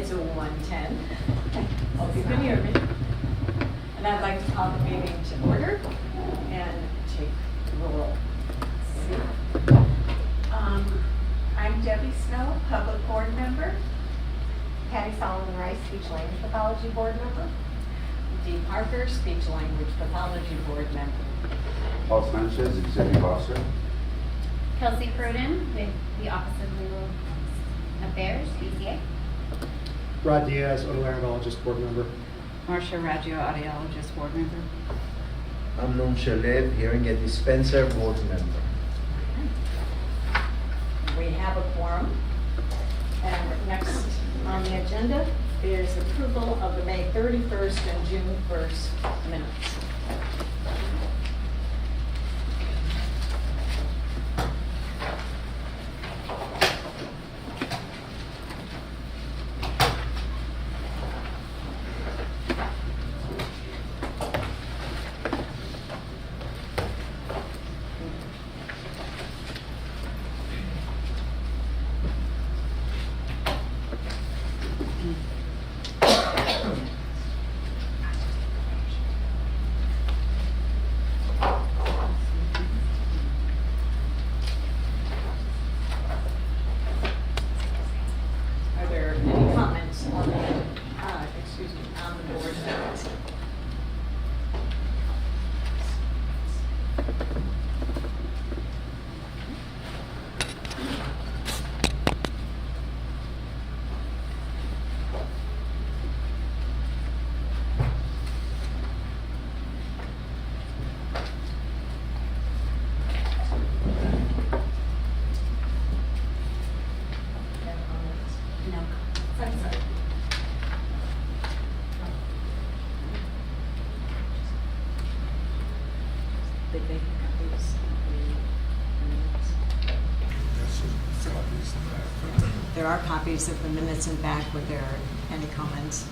It's 1:10. Hope you can hear me. And I'd like to call the meeting to order and take the roll. I'm Debbie Snow, Public Board Member. Patty Solomon Rice, Speech Language Pathology Board Member. Dee Parker, Speech Language Pathology Board Member. Paul Sanchez, Executive Officer. Kelsey Cruden with the Office of Legal Affairs, BCA. Rod Diaz, audiologist, board member. Marcia Raggio, audiologist, board member. Amnon Shalev, hearing a dispenser, board member. We have a quorum. And next on the agenda is approval of the May 31st and June 1st minutes. Are there any comments on the, on the board minutes? No. Did they have these minutes? There are copies of the minutes in back. Were there any comments?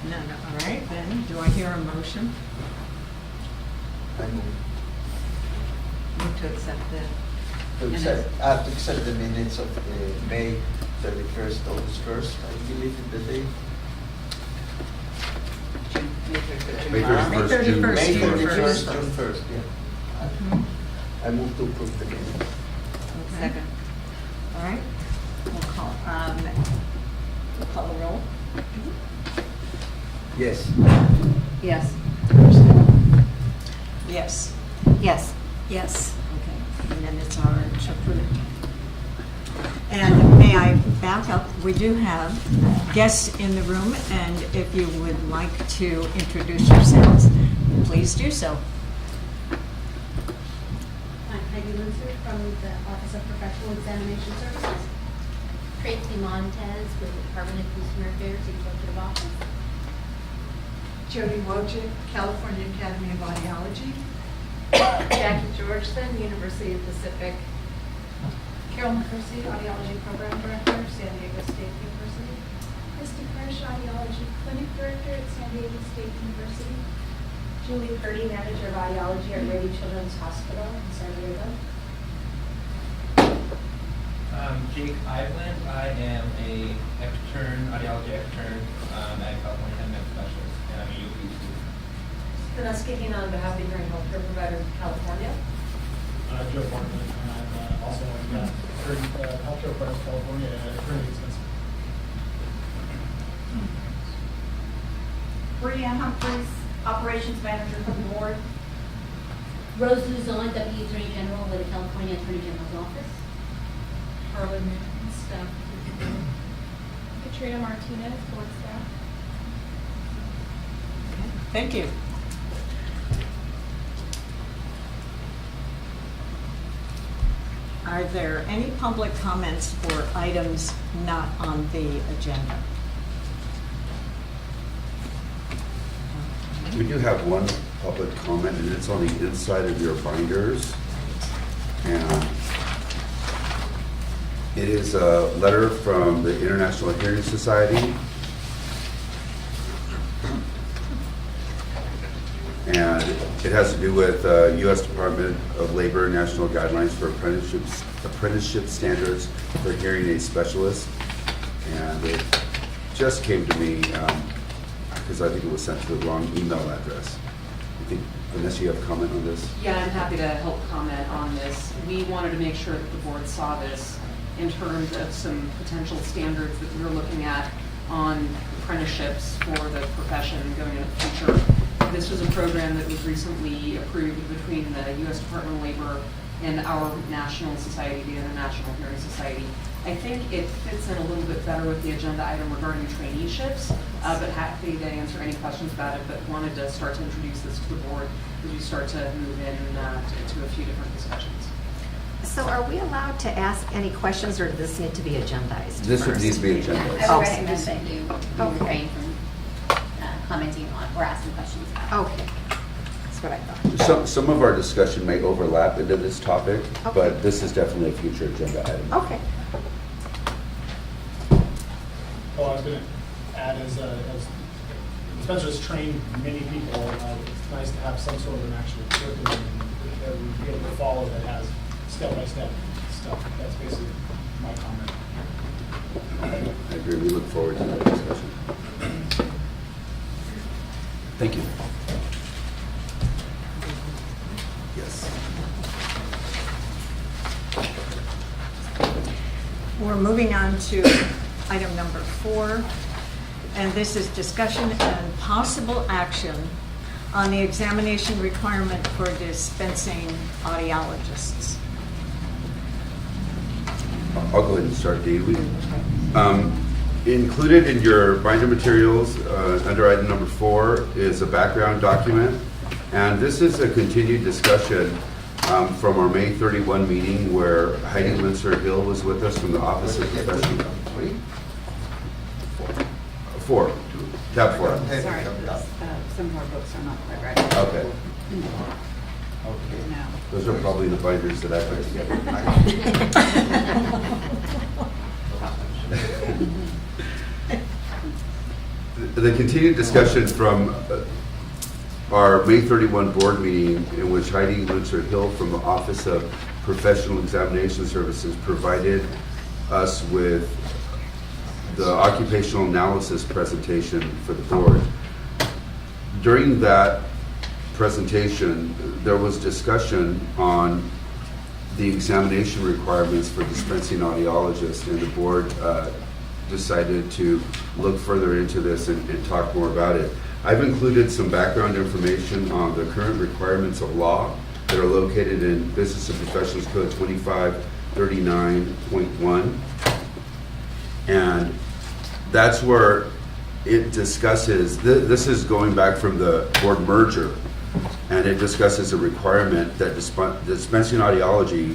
No. All right, then, do I hear a motion? I move Move to accept the to accept the minutes of May 31st, August 1st, I believe is the date. May tomorrow. 31st, June. May May 31st, 31st, June 1st, yeah. I move to approve the minutes. Second. All right, we'll call the roll. Yes. Yes. Yes. Yes. Yes. Okay, and then it's our approved. And may I back up? We do have guests in the room, and if you would like to introduce yourselves, please do so. I'm Heidi Linzer from the Office of Professional Examination Services. Tracy Montez with the Department of Consumer Affairs Executive Office. Jody Wojcik, California Academy of Audiology. Jackie Georgeson, University of Pacific. Carol McCursey, Audiology Program Director, San Diego State University. Christy Kirsch, Audiology Clinic Director at San Diego State University. Julie Purdy, Manager of Audiology at Rady Children's Hospital in San Diego. Jake Iveland. I am a audiology extern at California Head Med Specialist, and I'm a UP student. Vanessa speaking on behalf of the Hearing Healthcare Providers of California. Joe Bartlett, and I'm also a healthcare provider of California at Aid Dispenser. Brianne Humphries, Operations Manager for the board. Rose Luzon, Deputy Attorney General with the California Attorney General's Office. Harlan Newton, staff. Katrina Martinez, board staff. Thank you. Are there any public comments for items not on the agenda? We do have one public comment, and it's on the inside of your binders. And it is a letter from the International Hearing Society. And and it has to do with U.S. Department of Labor National Guidelines for apprenticeship standards for hearing aid specialists. And it just came to me because I think it was sent to the wrong email address. I think, Vanessa, you have a comment on this? Yeah, I'm happy to help comment on this. We wanted to make sure that the board saw this in terms of some potential standards that we're looking at on apprenticeships for the profession going into the future. This was a program that was recently approved between the U.S. Department of Labor and our national society, the International Hearing Society. I think it fits in a little bit better with the agenda item regarding traineeships, but happy to answer any questions about it, but wanted to start to introduce this to the board as we start to move in to a few different discussions. So are we allowed to ask any questions, or does this need to be agendized? This would first? need to be agendized. I Oh. would recommend that you refrain from commenting on or asking questions about it. Okay, that's what I thought. Some of our discussion may overlap into this topic, Okay. but this is definitely a future agenda item. Okay. Well, I was going to add, as dispensers train many people, it's nice to have some sort of an actual curriculum that we be able to follow that has step-by-step stuff. That's basically my comment. I agree. We look forward to that discussion. Thank you. Yes. We're moving on to item number 4, and this is discussion and possible action on the examination requirement for dispensing audiologists. I'll go ahead and start, Dee. Included in your binder materials under item number 4 is a background document, and this is a continued discussion from our May 31 meeting where Heidi Linzer Hill was with us from the Office of Professional. 4. Tab 4. Sorry, some of our books are not quite right. Okay. Okay. No. Those are probably the binders that I put together. The continued discussion from our May 31 board meeting in which Heidi Linzer Hill from the Office of Professional Examination Services provided us with the occupational analysis presentation for the board. During that presentation, there was discussion on the examination requirements for dispensing audiologists, and the board decided to look further into this and talk more about it. I've included some background information on the current requirements of law that are located in Business and Professionals Code 2539.1. And that's where it discusses, this is going back from the board merger, and it discusses a requirement that dispensing audiologists,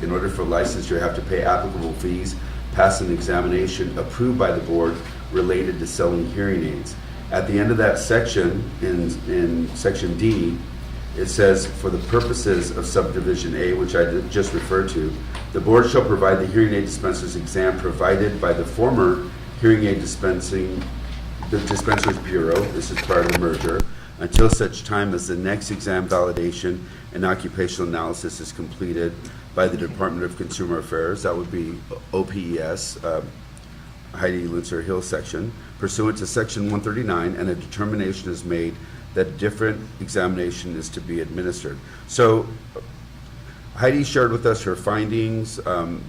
in order for licensure, have to pay applicable fees, pass an examination approved by the board related to selling hearing aids. At the end of that section, in section D, it says, for the purposes of subdivision A, which I just referred to, the board shall provide the hearing aid dispensers exam provided by the former hearing aid dispensers bureau, this is prior to the merger, until such time as the next exam validation and occupational analysis is completed by the Department of Consumer Affairs, that would be OPES, Heidi Linzer Hill section, pursuant to section 139, and a determination is made that a different examination is to be administered. So Heidi shared with us her findings.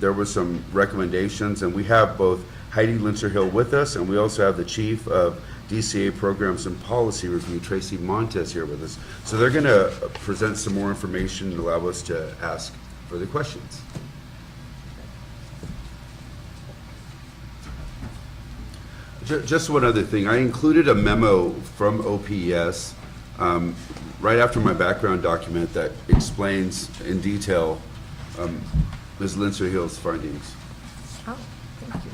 There were some recommendations, and we have both Heidi Linzer Hill with us, and we also have the Chief of DCA Programs and Policy Review, Tracy Montes, here with us. So they're going to present some more information and allow us to ask further questions. Just one other thing. I included a memo from OPES right after my background document that explains in detail Ms. Linzer Hill's findings. Oh, thank you.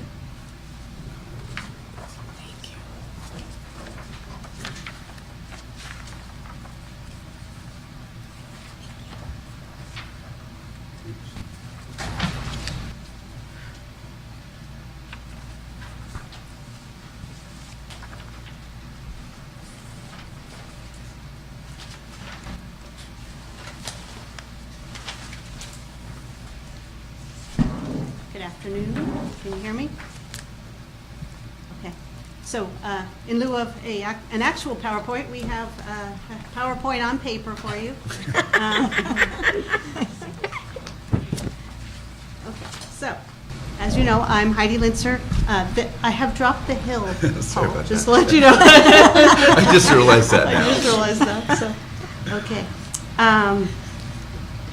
afternoon. Can you hear me? Okay. So in lieu of an actual PowerPoint, we have a PowerPoint on paper for you. Okay. So, as you know, I'm Heidi Linzer. I have dropped the hill, Sorry Paul, about just that. to let you know. I just realized that now. I just realized that, so, okay.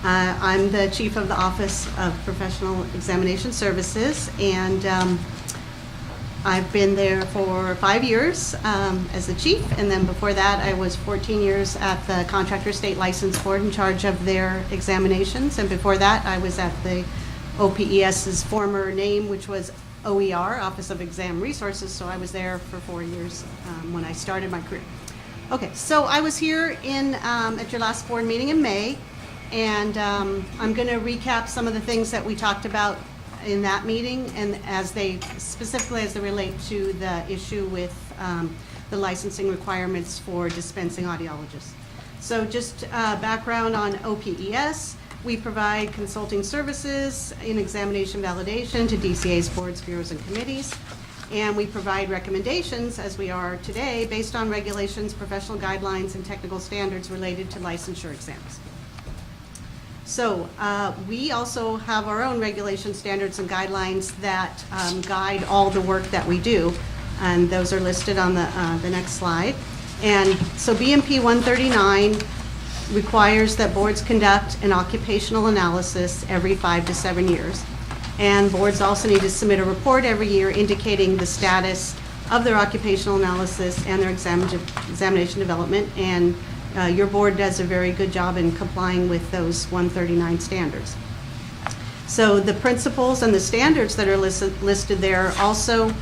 I'm the chief of the Office of Professional Examination Services, and I've been there for 5 years as the chief, and then before that, I was 14 years at the Contractor State License Board in charge of their examinations, and before that, I was at the OPES's former name, which was OER, Office of Exam Resources, so I was there for 4 years when I started my career. Okay, so I was here at your last board meeting in May, and I'm going to recap some of the things that we talked about in that meeting, and specifically as they relate to the issue with the licensing requirements for dispensing audiologists. So just background on OPES. We provide consulting services in examination validation to DCA's boards, bureaus, and committees. And we provide recommendations, as we are today, based on regulations, professional guidelines, and technical standards related to licensure exams. So we also have our own regulation standards and guidelines that guide all the work that we do. And those are listed on the next slide. And so BMP 139 requires that boards conduct an occupational analysis every 5 to 7 years. And boards also need to submit a report every year indicating the status of their occupational analysis and their examination development. And your board does a very good job in complying with those 139 standards. So the principles and the standards that are listed there also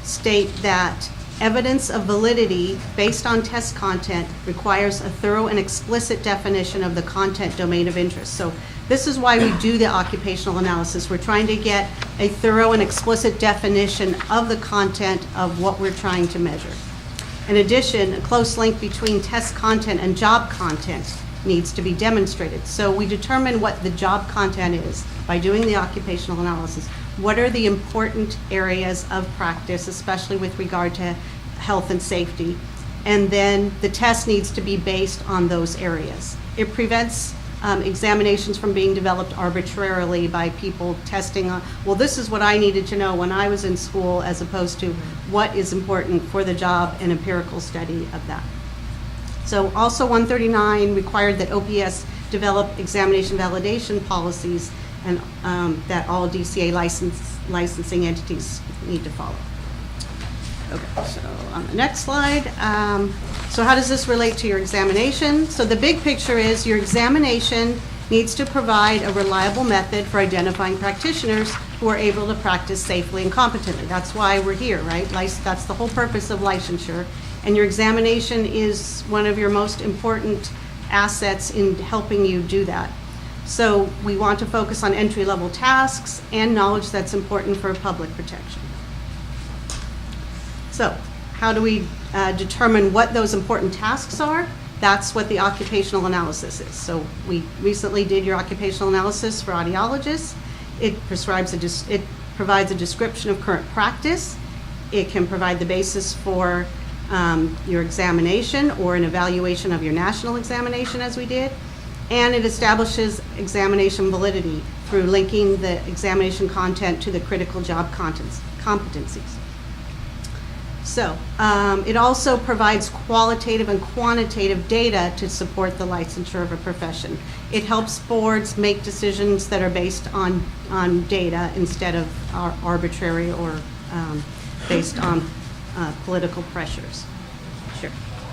state that evidence of validity based on test content requires a thorough and explicit definition of the content domain of interest. So this is why we do the occupational analysis. We're trying to get a thorough and explicit definition of the content of what we're trying to measure. In addition, a close link between test content and job content needs to be demonstrated. So we determine what the job content is by doing the occupational analysis. What are the important areas of practice, especially with regard to health and safety? And then the test needs to be based on those areas. It prevents examinations from being developed arbitrarily by people testing on, well, this is what I needed to know when I was in school, as opposed to what is important for the job and empirical study of that. So also 139 required that OPS develop examination validation policies and that all DCA licensing entities need to follow. Okay, so on the next slide, so how does this relate to your examination? So the big picture is your examination needs to provide a reliable method for identifying practitioners who are able to practice safely and competently. That's why we're here, right? That's the whole purpose of licensure. And your examination is one of your most important assets in helping you do that. So we want to focus on entry-level tasks and knowledge that's important for public protection. So how do we determine what those important tasks are? That's what the occupational analysis is. So we recently did your occupational analysis for audiologists. It provides a description of current practice. It can provide the basis for your examination or an evaluation of your national examination, as we did. And it establishes examination validity through linking the examination content to the critical job competencies. So it also provides qualitative and quantitative data to support the licensure of a profession. It helps boards make decisions that are based on data instead of arbitrary or based on political pressures. Sure.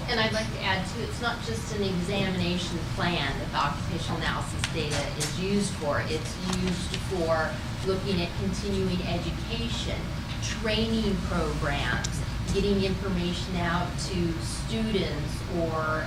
And I'd like to add too, it's not just an examination plan that the occupational analysis data is used for. It's used for looking at continuing education, training programs, getting information out to students or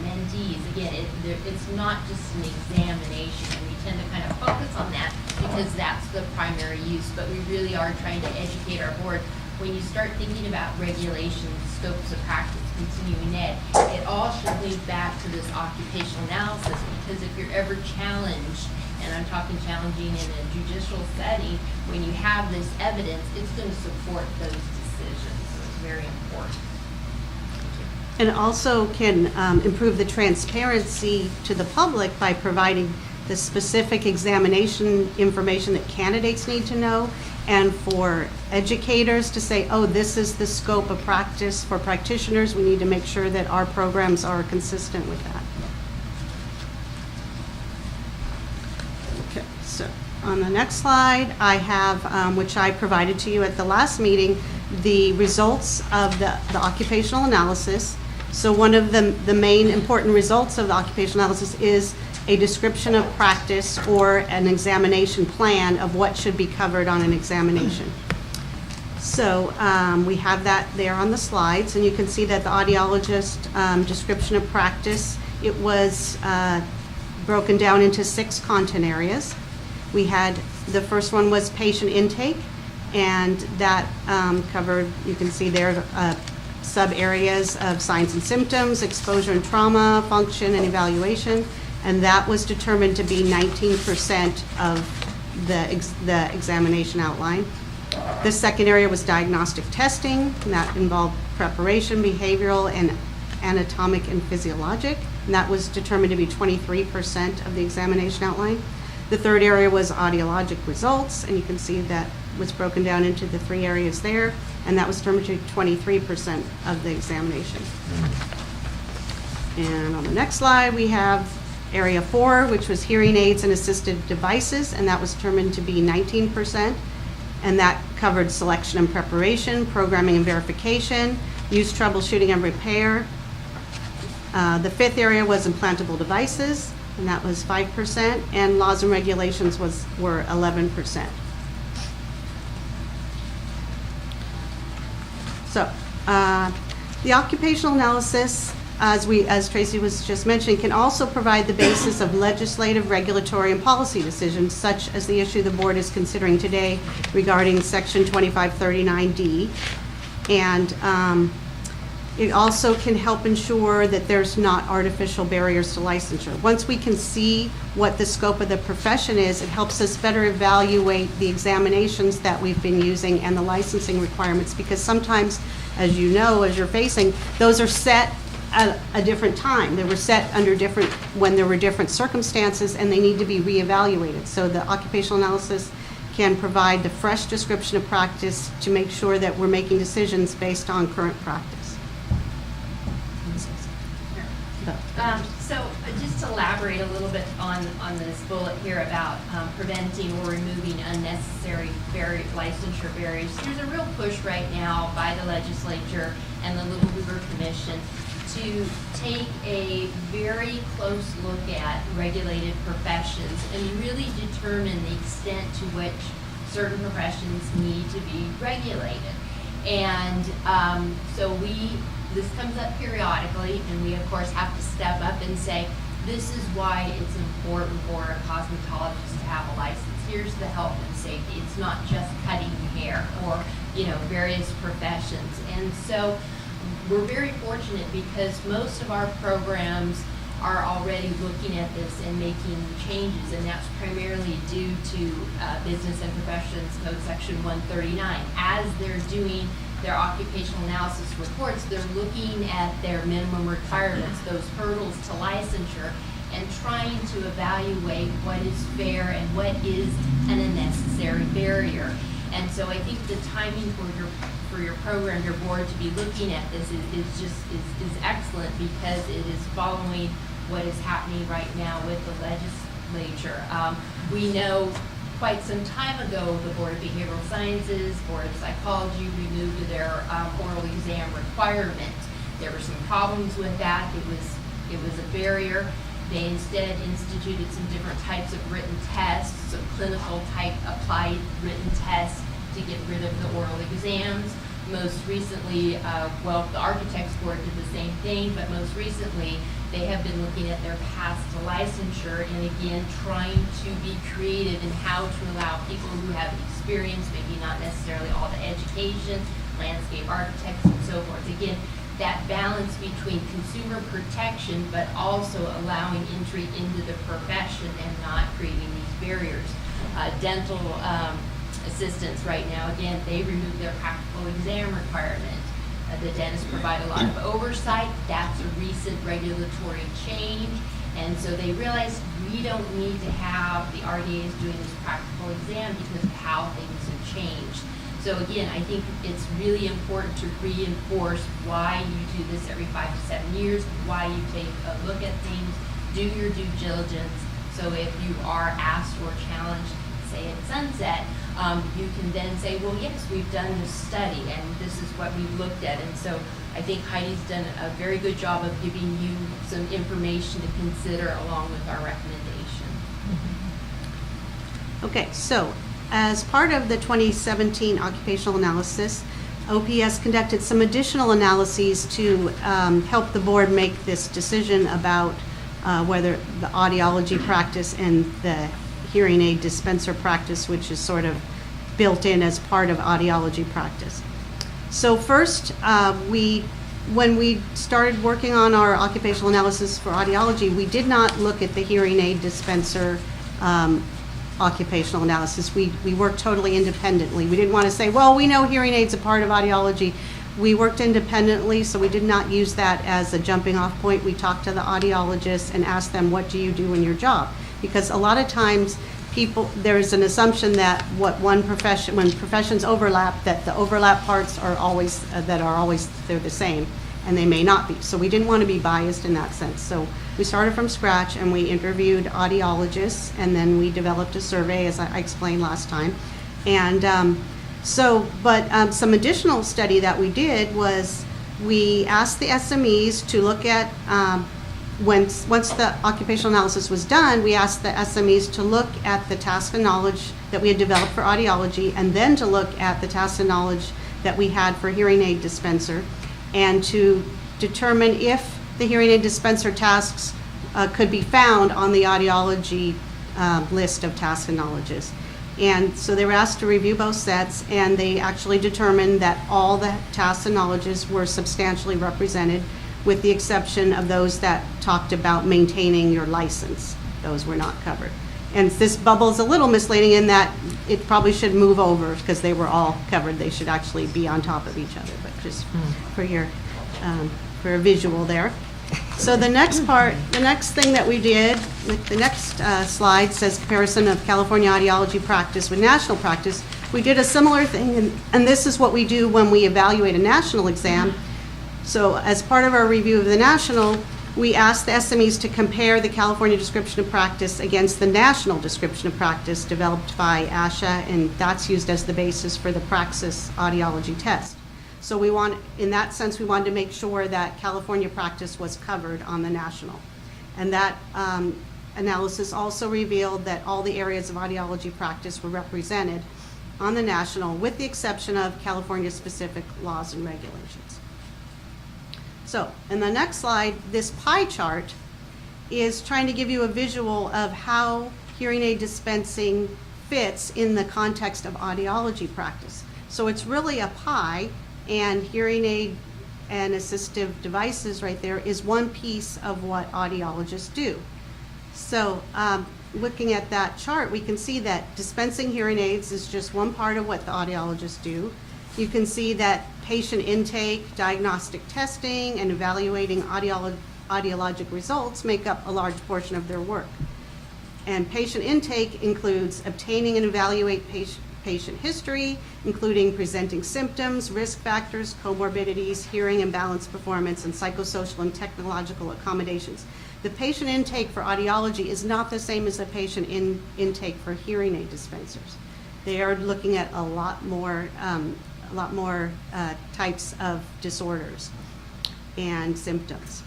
mentees. Again, it's not just an examination. We tend to kind of focus on that because that's the primary use, but we really are trying to educate our board. When you start thinking about regulations, scopes of practice, continuing ed, it all should lead back to this occupational analysis, because if you're ever challenged and I'm talking challenging in a judicial setting, when you have this evidence, it's going to support those decisions. So it's very important. And also can improve the transparency to the public by providing the specific examination information that candidates need to know, and for educators to say, oh, this is the scope of practice for practitioners. We need to make sure that our programs are consistent with that. Okay, so on the next slide, I have, which I provided to you at the last meeting, the results of the occupational analysis. So one of the main important results of the occupational analysis is a description of practice or an examination plan of what should be covered on an examination. So we have that there on the slides, and you can see that the audiologist description of practice, it was broken down into 6 content areas. We had, the first one was patient intake, and that covered, you can see there, sub-areas of signs and symptoms, exposure and trauma, function and evaluation, and that was determined to be 19% of the examination outline. The second area was diagnostic testing, and that involved preparation, behavioral, and anatomic and physiologic, and that was determined to be 23% of the examination outline. The third area was audiologic results, and you can see that was broken down into the 3 areas there, and that was determined to be 23% of the examination. And on the next slide, we have area 4, which was hearing aids and assistive devices, and that was determined to be 19%, and that covered selection and preparation, programming and verification, use, troubleshooting, and repair. The 5th area was implantable devices, and that was 5%, and laws and regulations were 11%. So, the occupational analysis, as Tracy was just mentioning, can also provide the basis of legislative, regulatory, and policy decisions, such as the issue the board is considering today regarding Section 2539D. And it also can help ensure that there's not artificial barriers to licensure. Once we can see what the scope of the profession is, it helps us better evaluate the examinations that we've been using and the licensing requirements, because sometimes, as you know, as you're facing, those are set at a different time. They were set under when there were different circumstances, and they need to be reevaluated. So the occupational analysis can provide the fresh description of practice to make sure that we're making decisions based on current practice. So just to elaborate a little bit on this bullet here about preventing or removing unnecessary licensure barriers, there's a real push right now by the legislature and the Little Hoover Commission to take a very close look at regulated professions and really determine the extent to which certain professions need to be regulated. And so this comes up periodically, and we of course have to step up and say, this is why it's important for a cosmetologist to have a license. Here's the health and safety. It's not just cutting hair or, various professions. And so we're very fortunate because most of our programs are already looking at this and making changes, and that's primarily due to Business and Professions Code Section 139. As they're doing their occupational analysis reports, they're looking at their minimum requirements, those hurdles to licensure, and trying to evaluate what is fair and what is an unnecessary barrier. And so I think the timing for your program, your board, to be looking at this is excellent, because it is following what is happening right now with the legislature. We know quite some time ago, the Board of Behavioral Sciences, Board of Psychology removed their oral exam requirement. There were some problems with that. It was a barrier. They instead instituted some different types of written tests, some clinical type applied written tests to get rid of the oral exams. Most recently, the Architects Board did the same thing, but most recently they have been looking at their paths to licensure and again trying to be creative in how to allow people who have experience, maybe not necessarily all the education, landscape architects and so forth. Again, that balance between consumer protection, but also allowing entry into the profession and not creating these barriers. Dental assistants right now, again, they removed their practical exam requirement. The dentists provide a lot of oversight. That's a recent regulatory change. And so they realized we don't need to have the RDAs doing this practical exam because of how things have changed. So again, I think it's really important to reinforce why you do this every 5 to 7 years, why you take a look at things, do your due diligence. So if you are asked or challenged, say at sunset, you can then say, well, yes, we've done this study and this is what we've looked at. And so I think Heidi's done a very good job of giving you some information to consider along with our recommendation. Okay, so as part of the 2017 occupational analysis, OPS conducted some additional analyses to help the board make this decision about whether the audiology practice and the hearing aid dispenser practice, which is sort of built in as part of audiology practice. So first, when we started working on our occupational analysis for audiology, we did not look at the hearing aid dispenser occupational analysis. We worked totally independently. We didn't want to say, well, we know hearing aids are part of audiology. We worked independently, so we did not use that as a jumping off point. We talked to the audiologists and asked them, what do you do in your job? Because a lot of times there's an assumption that when professions overlap, that the overlap parts are always, they're the same, and they may not be. So we didn't want to be biased in that sense. So we started from scratch and we interviewed audiologists, and then we developed a survey, as I explained last time. And some additional study that we did was we asked the SMEs to look at, once the occupational analysis was done, we asked the SMEs to look at the task and knowledge that we had developed for audiology, and then to look at the task and knowledge that we had for hearing aid dispenser, and to determine if the hearing aid dispenser tasks could be found on the audiology list of tasks and knowledges. And so they were asked to review both sets, and they actually determined that all the tasks and knowledges were substantially represented, with the exception of those that talked about maintaining your license. Those were not covered. And this bubble is a little misleading in that it probably should move over because they were all covered. They should actually be on top of each other, but just for your for a visual there. So the next thing that we did, the next slide says comparison of California audiology practice with national practice. We did a similar thing, and this is what we do when we evaluate a national exam. So as part of our review of the national, we asked the SMEs to compare the California description of practice against the national description of practice developed by ASHA, and that's used as the basis for the Praxis audiology test. So in that sense, we wanted to make sure that California practice was covered on the national. And that analysis also revealed that all the areas of audiology practice were represented on the national, with the exception of California-specific laws and regulations. So, in the next slide, this pie chart is trying to give you a visual of how hearing aid dispensing fits in the context of audiology practice. So it's really a pie, and hearing aid and assistive devices right there is one piece of what audiologists do. So looking at that chart, we can see that dispensing hearing aids is just one part of what the audiologists do. You can see that patient intake, diagnostic testing, and evaluating audiologic results make up a large portion of their work. And patient intake includes obtaining and evaluate patient history, including presenting symptoms, risk factors, comorbidities, hearing and balance performance, and psychosocial and technological accommodations. The patient intake for audiology is not the same as the patient intake for hearing aid dispensers. They are looking at a lot more types of disorders and symptoms.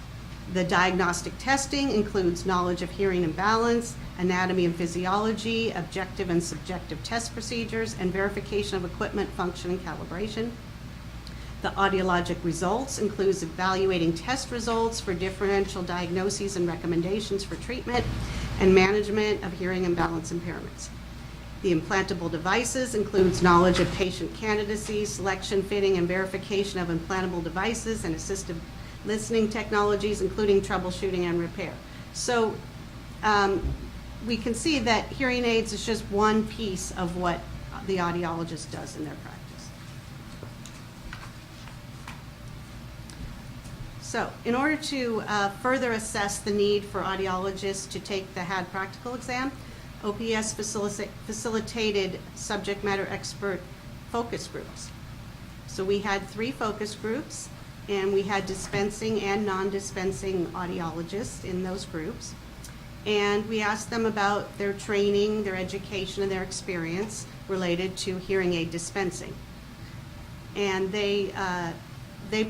The diagnostic testing includes knowledge of hearing and balance, anatomy and physiology, objective and subjective test procedures, and verification of equipment function and calibration. The audiologic results includes evaluating test results for differential diagnoses and recommendations for treatment and management of hearing and balance impairments. The implantable devices includes knowledge of patient candidacy, selection, fitting, and verification of implantable devices and assistive listening technologies, including troubleshooting and repair. So we can see that hearing aids is just one piece of what the audiologist does in their practice. So in order to further assess the need for audiologists to take the HAD practical exam, OPS facilitated subject matter expert focus groups. So we had 3 focus groups, and we had dispensing and non-dispensing audiologists in those groups. And we asked them about their training, their education, and their experience related to hearing aid dispensing. And they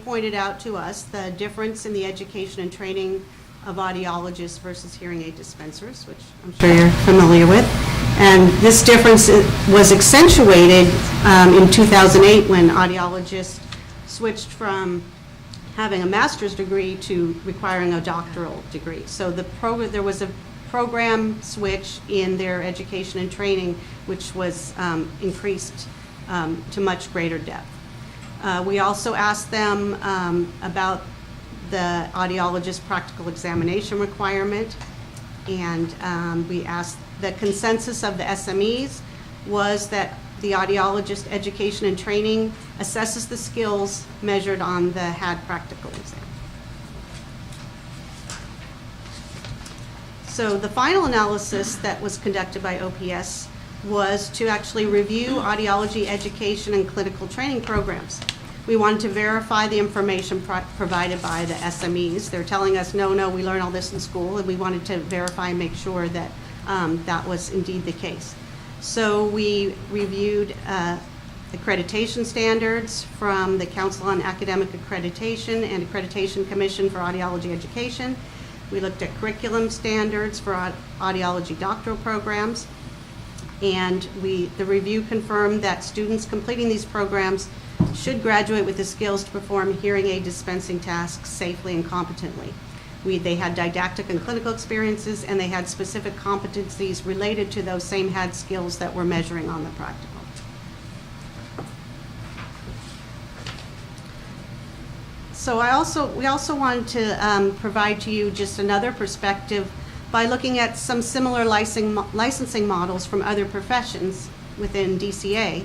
pointed out to us the difference in the education and training of audiologists versus hearing aid dispensers, which I'm sure you're familiar with. And this difference was accentuated in 2008 when audiologists switched from having a master's degree to requiring a doctoral degree. So there was a program switch in their education and training, which was increased to much greater depth. We also asked them about the audiologist practical examination requirement, and we asked, the consensus of the SMEs was that the audiologist education and training assesses the skills measured on the HAD practical exam. So the final analysis that was conducted by OPS was to actually review audiology education and clinical training programs. We wanted to verify the information provided by the SMEs. They're telling us, no, we learned all this in school, and we wanted to verify and make sure that that was indeed the case. So we reviewed accreditation standards from the Council on Academic Accreditation and Accreditation Commission for Audiology Education. We looked at curriculum standards for audiology doctoral programs, and the review confirmed that students completing these programs should graduate with the skills to perform hearing aid dispensing tasks safely and competently. They had didactic and clinical experiences, and they had specific competencies related to those same HAD skills that we're measuring on the practical. So we also wanted to provide to you just another perspective by looking at some similar licensing models from other professions within DCA.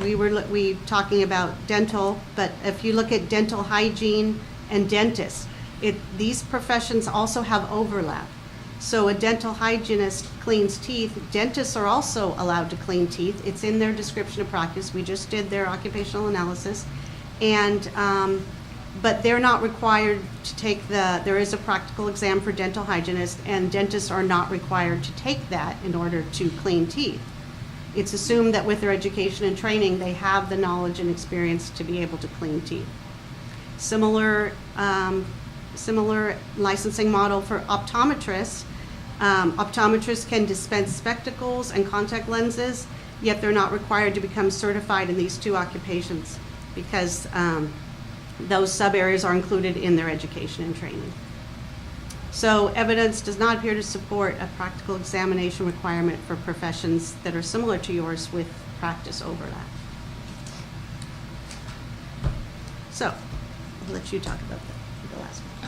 We talking about dental, but if you look at dental hygiene and dentists, these professions also have overlap. So a dental hygienist cleans teeth. Dentists are also allowed to clean teeth. It's in their description of practice. We just did their occupational analysis. And, but they're not required to take there is a practical exam for dental hygienists, and dentists are not required to take that in order to clean teeth. It's assumed that with their education and training, they have the knowledge and experience to be able to clean teeth. Similar licensing model for optometrists. Optometrists can dispense spectacles and contact lenses, yet they're not required to become certified in these 2 occupations because those sub-areas are included in their education and training. So evidence does not appear to support a practical examination requirement for professions that are similar to yours with practice overlap. So I'll let you talk about the last one.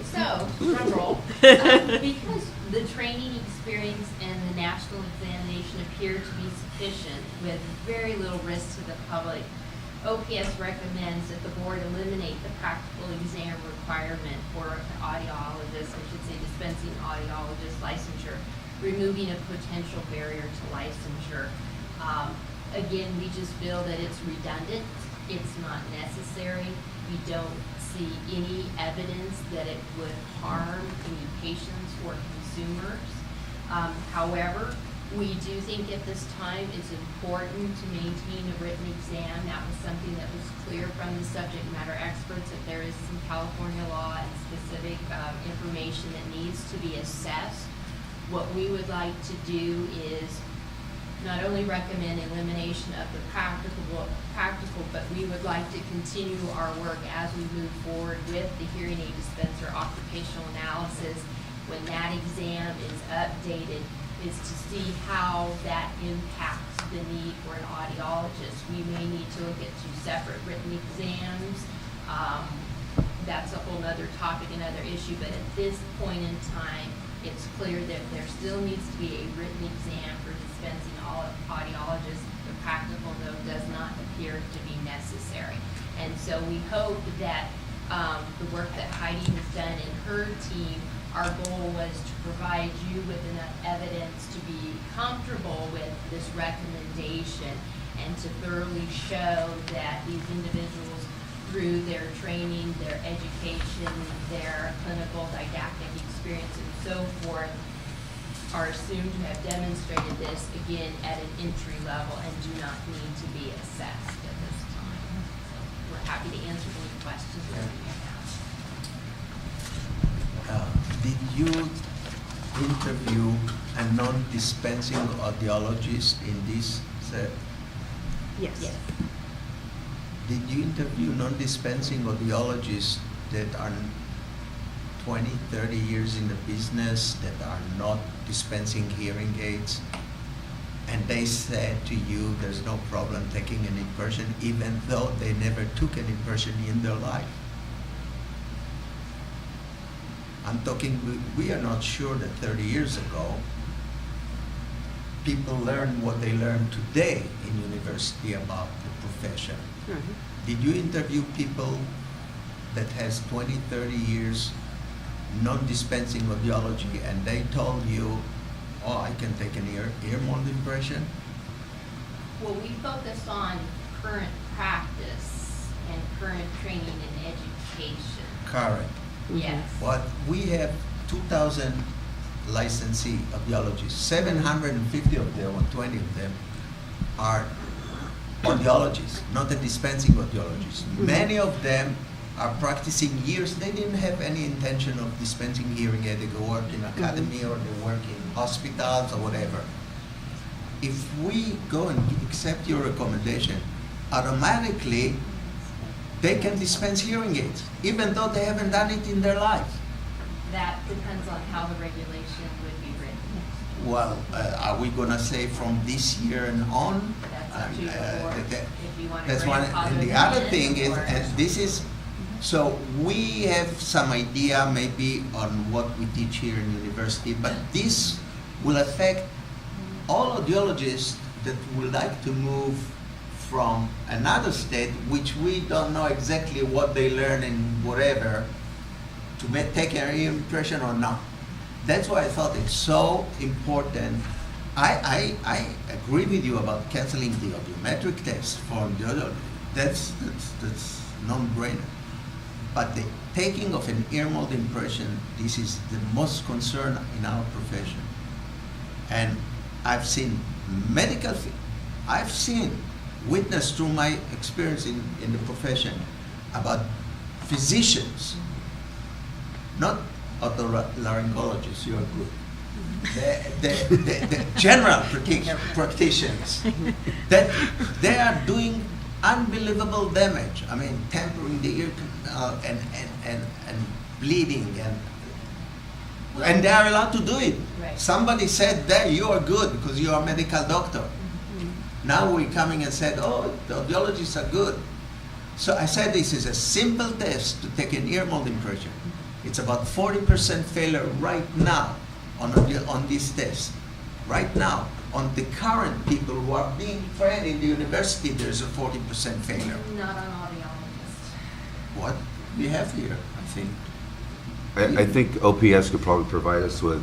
So, drum roll. Because the training experience and the national examination appear to be sufficient with very little risk to the public, OPS recommends that the board eliminate the practical exam requirement for audiologists, I should say dispensing audiologist licensure, removing a potential barrier to licensure. Again, we just feel that it's redundant. It's not necessary. We don't see any evidence that it would harm any patients or consumers. However, we do think at this time it's important to maintain a written exam. That was something that was clear from the subject matter experts, that there is some California law and specific information that needs to be assessed. What we would like to do is not only recommend elimination of the practical, but we would like to continue our work as we move forward with the hearing aid dispenser occupational analysis when that exam is updated, is to see how that impacts the need for an audiologist. We may need to look at 2 separate written exams. That's a whole nother topic, another issue, but at this point in time, it's clear that there still needs to be a written exam for dispensing audiologists. The practical, though, does not appear to be necessary. And so we hope that the work that Heidi has done in her team, our goal was to provide you with enough evidence to be comfortable with this recommendation and to thoroughly show that these individuals, through their training, their education, their clinical didactic experience and so forth, are assumed to have demonstrated this, again, at an entry level and do not need to be assessed at this time. So we're happy to answer any questions that you may have. Did you interview a non-dispensing audiologist in this set? Yes. Did you interview non-dispensing audiologists that are 20, 30 years in the business, that are not dispensing hearing aids, and they said to you there's no problem taking an in-person, even though they never took an in-person in their life? I'm talking, we are not sure that 30 years ago, people learned what they learn today in university about the profession. Did you interview people that has 20, 30 years non-dispensing audiology and they told you, oh, I can take an ear mold impression? Well, we focus on current practice and current training and education. Correct. Yes. But we have 2,000 licensee audiologists. 750 of them, or 20 of them, are audiologists, not a dispensing audiologist. Many of them are practicing years. They didn't have any intention of dispensing hearing aid. They go work in academy or they work in hospitals or whatever. If we go and accept your recommendation, automatically they can dispense hearing aids, even though they haven't done it in their life. That depends on how the regulation would be written. Well, are we gonna say from this year and on? That's up to you, or if you want to That's one. grandfather And the them other in, thing is, or- and this is, so we have some idea maybe on what we teach here in university, but this will affect all audiologists that would like to move from another state, which we don't know exactly what they learn in whatever, to take an ear impression or not. That's why I thought it's so important. I agree with you about canceling the audiometric test for audiology. That's non-brainer. But the taking of an ear mold impression, this is the most concern in our profession. And I've seen witnessed through my experience in the profession about physicians, not otolaryngologists, you are good. The general practitioners, that they are doing unbelievable damage. I mean, tampering the ear and bleeding, and they are allowed to do it. Right. Somebody said, there, you are good because you are a medical doctor. Now we're coming and said, oh, the audiologists are good. So I said this is a simple test to take an ear mold impression. It's about 40% failure right now on this test. Right now, on the current people who are being trained in the university, there's a 40% failure. Not on audiologists. What we have here, I think. I think OPS could probably provide us with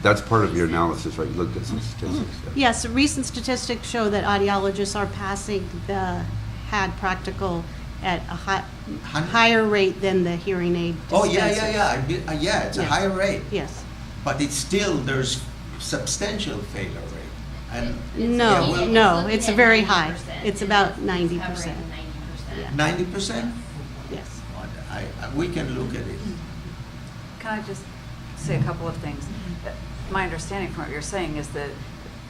that's part of your analysis, right? You looked at some statistics. Yeah. Yes, recent statistics show that audiologists are passing the HAD practical at a higher rate than the hearing aid Oh, dispensers. yeah, it's a Yes. higher rate. Yes. But it's still, there's substantial failure rate. And No, it's very high. 90%. It's about It's 90%. covering 90%. 90%? Yes. We can look at it. Can I just say a couple of things? My understanding from what you're saying is that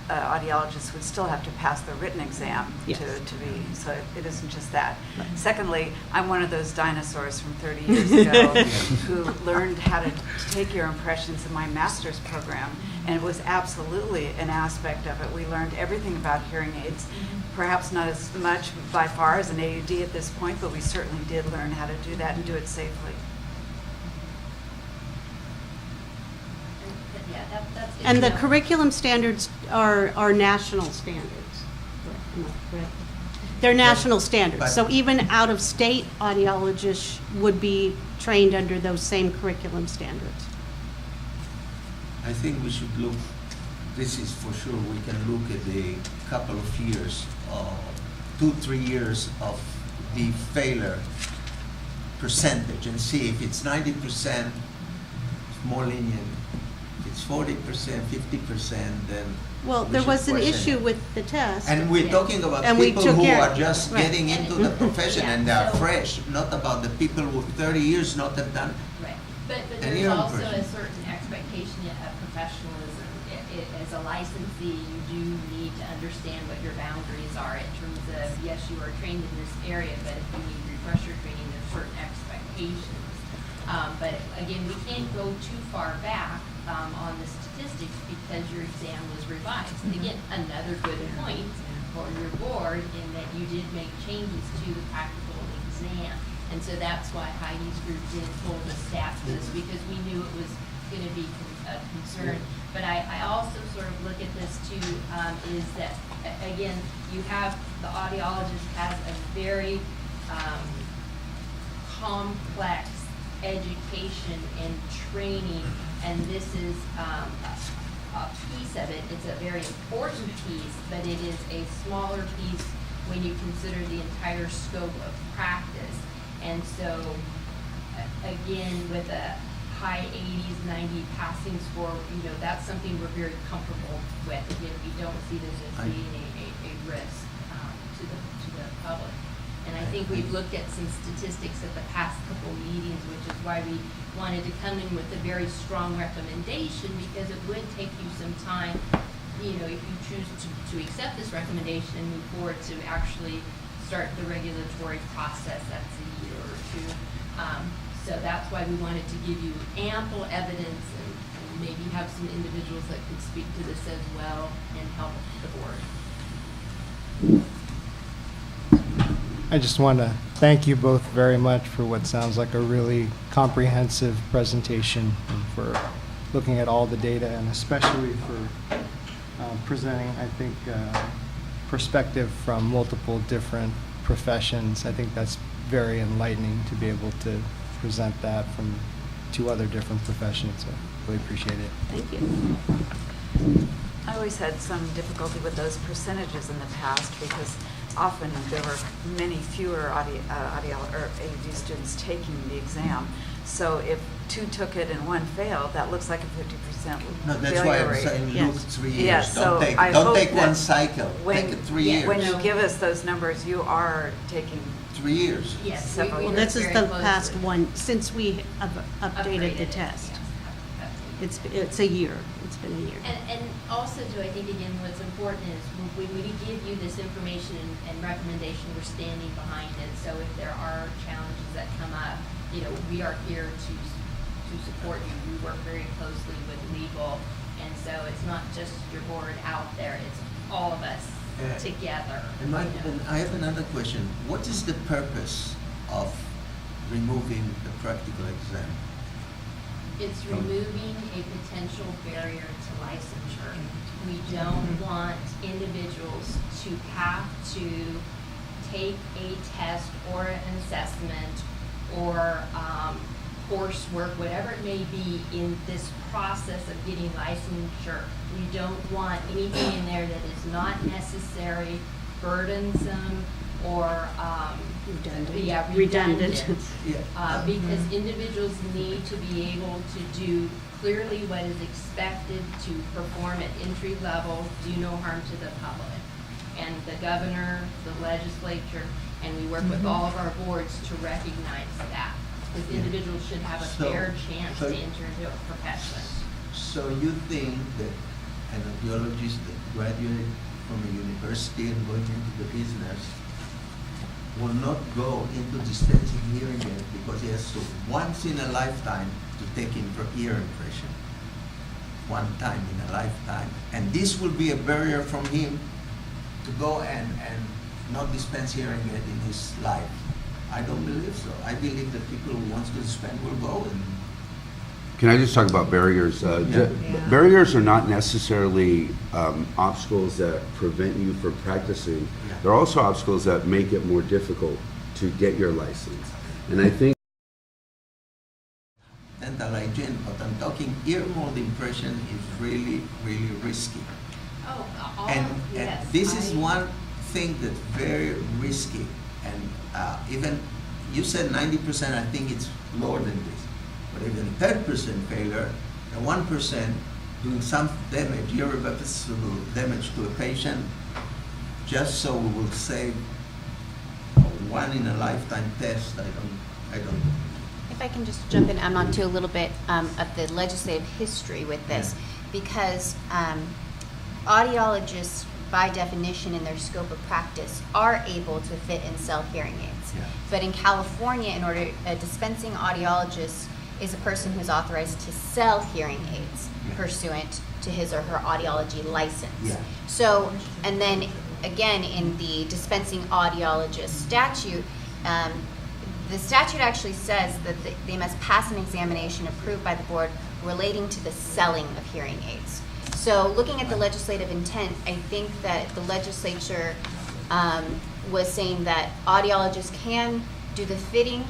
audiologists would still have to pass the written exam Yes. to be, so it isn't just that. Secondly, I'm one of those dinosaurs from 30 years ago who learned how to take your impressions in my master's program, and it was absolutely an aspect of it. We learned everything about hearing aids, perhaps not as much by far as an AUD at this point, but we certainly did learn how to do that and do it safely. Yeah, that's good And to the know. curriculum standards are national standards. Am I correct? They're national standards, so even out-of-state audiologists would be trained under those same curriculum standards. I think we should look, this is for sure, we can look at the couple of years, 2-3 years of the failure percentage and see if it's 90%, it's more lenient. If it's 40%, 50%, then Well, we there should was an question issue it. with the test. And we're talking about And we people took who care- are just right. getting into the profession and they're So- fresh, not about the people who 30 years not have done. Right, but And there's your also impression? a certain expectation of professionalism. As a licensee, you do need to understand what your boundaries are in terms of, yes, you are trained in this area, but if you need refresher training, there's certain expectations. But again, we can't go too far back on the statistics because your exam was revised. And again, another good point for your board in that you did make changes to the practical exam. And so that's why Heidi's group did pull the stats for this, because we knew it was going to be a concern. But I also sort of look at this too, is that, again, you have, the audiologist has a very complex education and training, and this is a piece of it. It's a very important piece, but it is a smaller piece when you consider the entire scope of practice. And so, again, with a high 80s, 90 passing score, that's something we're very comfortable with. Again, we don't see this as being a risk to the public. And I think we've looked at some statistics at the past couple meetings, which is why we wanted to come in with a very strong recommendation, because it would take you some time, if you choose to accept this recommendation and move forward to actually start the regulatory process. That's a year or two. So that's why we wanted to give you ample evidence and maybe have some individuals that could speak to this as well and help the board. I just want to thank you both very much for what sounds like a really comprehensive presentation and for looking at all the data, and especially for presenting, I think, perspective from multiple different professions. I think that's very enlightening to be able to present that from 2 other different professions. So really appreciate it. Thank you. I always had some difficulty with those percentages in the past because often there were many fewer AUD students taking the exam. So if 2 took it and 1 failed, that looks like a 50% No, that's failure why I'm rate. saying look 3 years. Yeah, so I don't hope take that one cycle. when- Take it 3 years. When you give us those numbers, you are taking 3 years. Yes. several Well, years. this is very the closely. past one, since we have updated the it, test. yes. It's a year. It's been a year. And also, too, I think, again, what's important is when we give you this information and recommendation, we're standing behind it. So if there are challenges that come up, we are here to support you. We work very closely with legal, and so it's not just your board out there, it's all of us together. And I have another question. What is the purpose of removing the practical exam? It's removing a potential barrier to licensure. We don't want individuals to have to take a test or an assessment or coursework, whatever it may be, in this process of getting licensure. We don't want anything in there that is not necessary, burdensome, or redundant. Because individuals need to be able to do clearly what is expected to perform at entry level, do no harm to the public. And the governor, the legislature, and we work with all of our boards to recognize that. Because individuals should have a fair chance to enter into a profession. So you think that an audiologist that graduated from a university and going into the business will not go into dispensing hearing aids because he has to once in a lifetime to take in for ear impression. One time in a lifetime. And this will be a barrier from him to go and not dispense hearing aid in his life. I don't believe so. I believe that people who want to dispense will go and Can I just talk about barriers? Barriers are not necessarily obstacles that prevent you from practicing. Yeah. They're also obstacles that make it more difficult to get your license. And I think dental hygiene, but I'm talking ear mold impression is really, really risky. Oh, And yes. this is one thing that's very risky. And even, you said 90%, I think it's lower than this. But even 10% failure, and 1% doing some damage, irreversible damage to a patient, just so we will save a one in a lifetime test, I don't. If I can just jump in, I'm on to a little bit of the legislative history with this, because audiologists, by definition, in their scope of practice, are able to fit and sell hearing aids. Yeah. But in California, in order, a dispensing audiologist is a person who's authorized to sell hearing aids pursuant to his or her audiology license. Yeah. So, and then again, in the dispensing audiologist statute, the statute actually says that they must pass an examination approved by the board relating to the selling of hearing aids. So looking at the legislative intent, I think that the legislature was saying that audiologists can do the fitting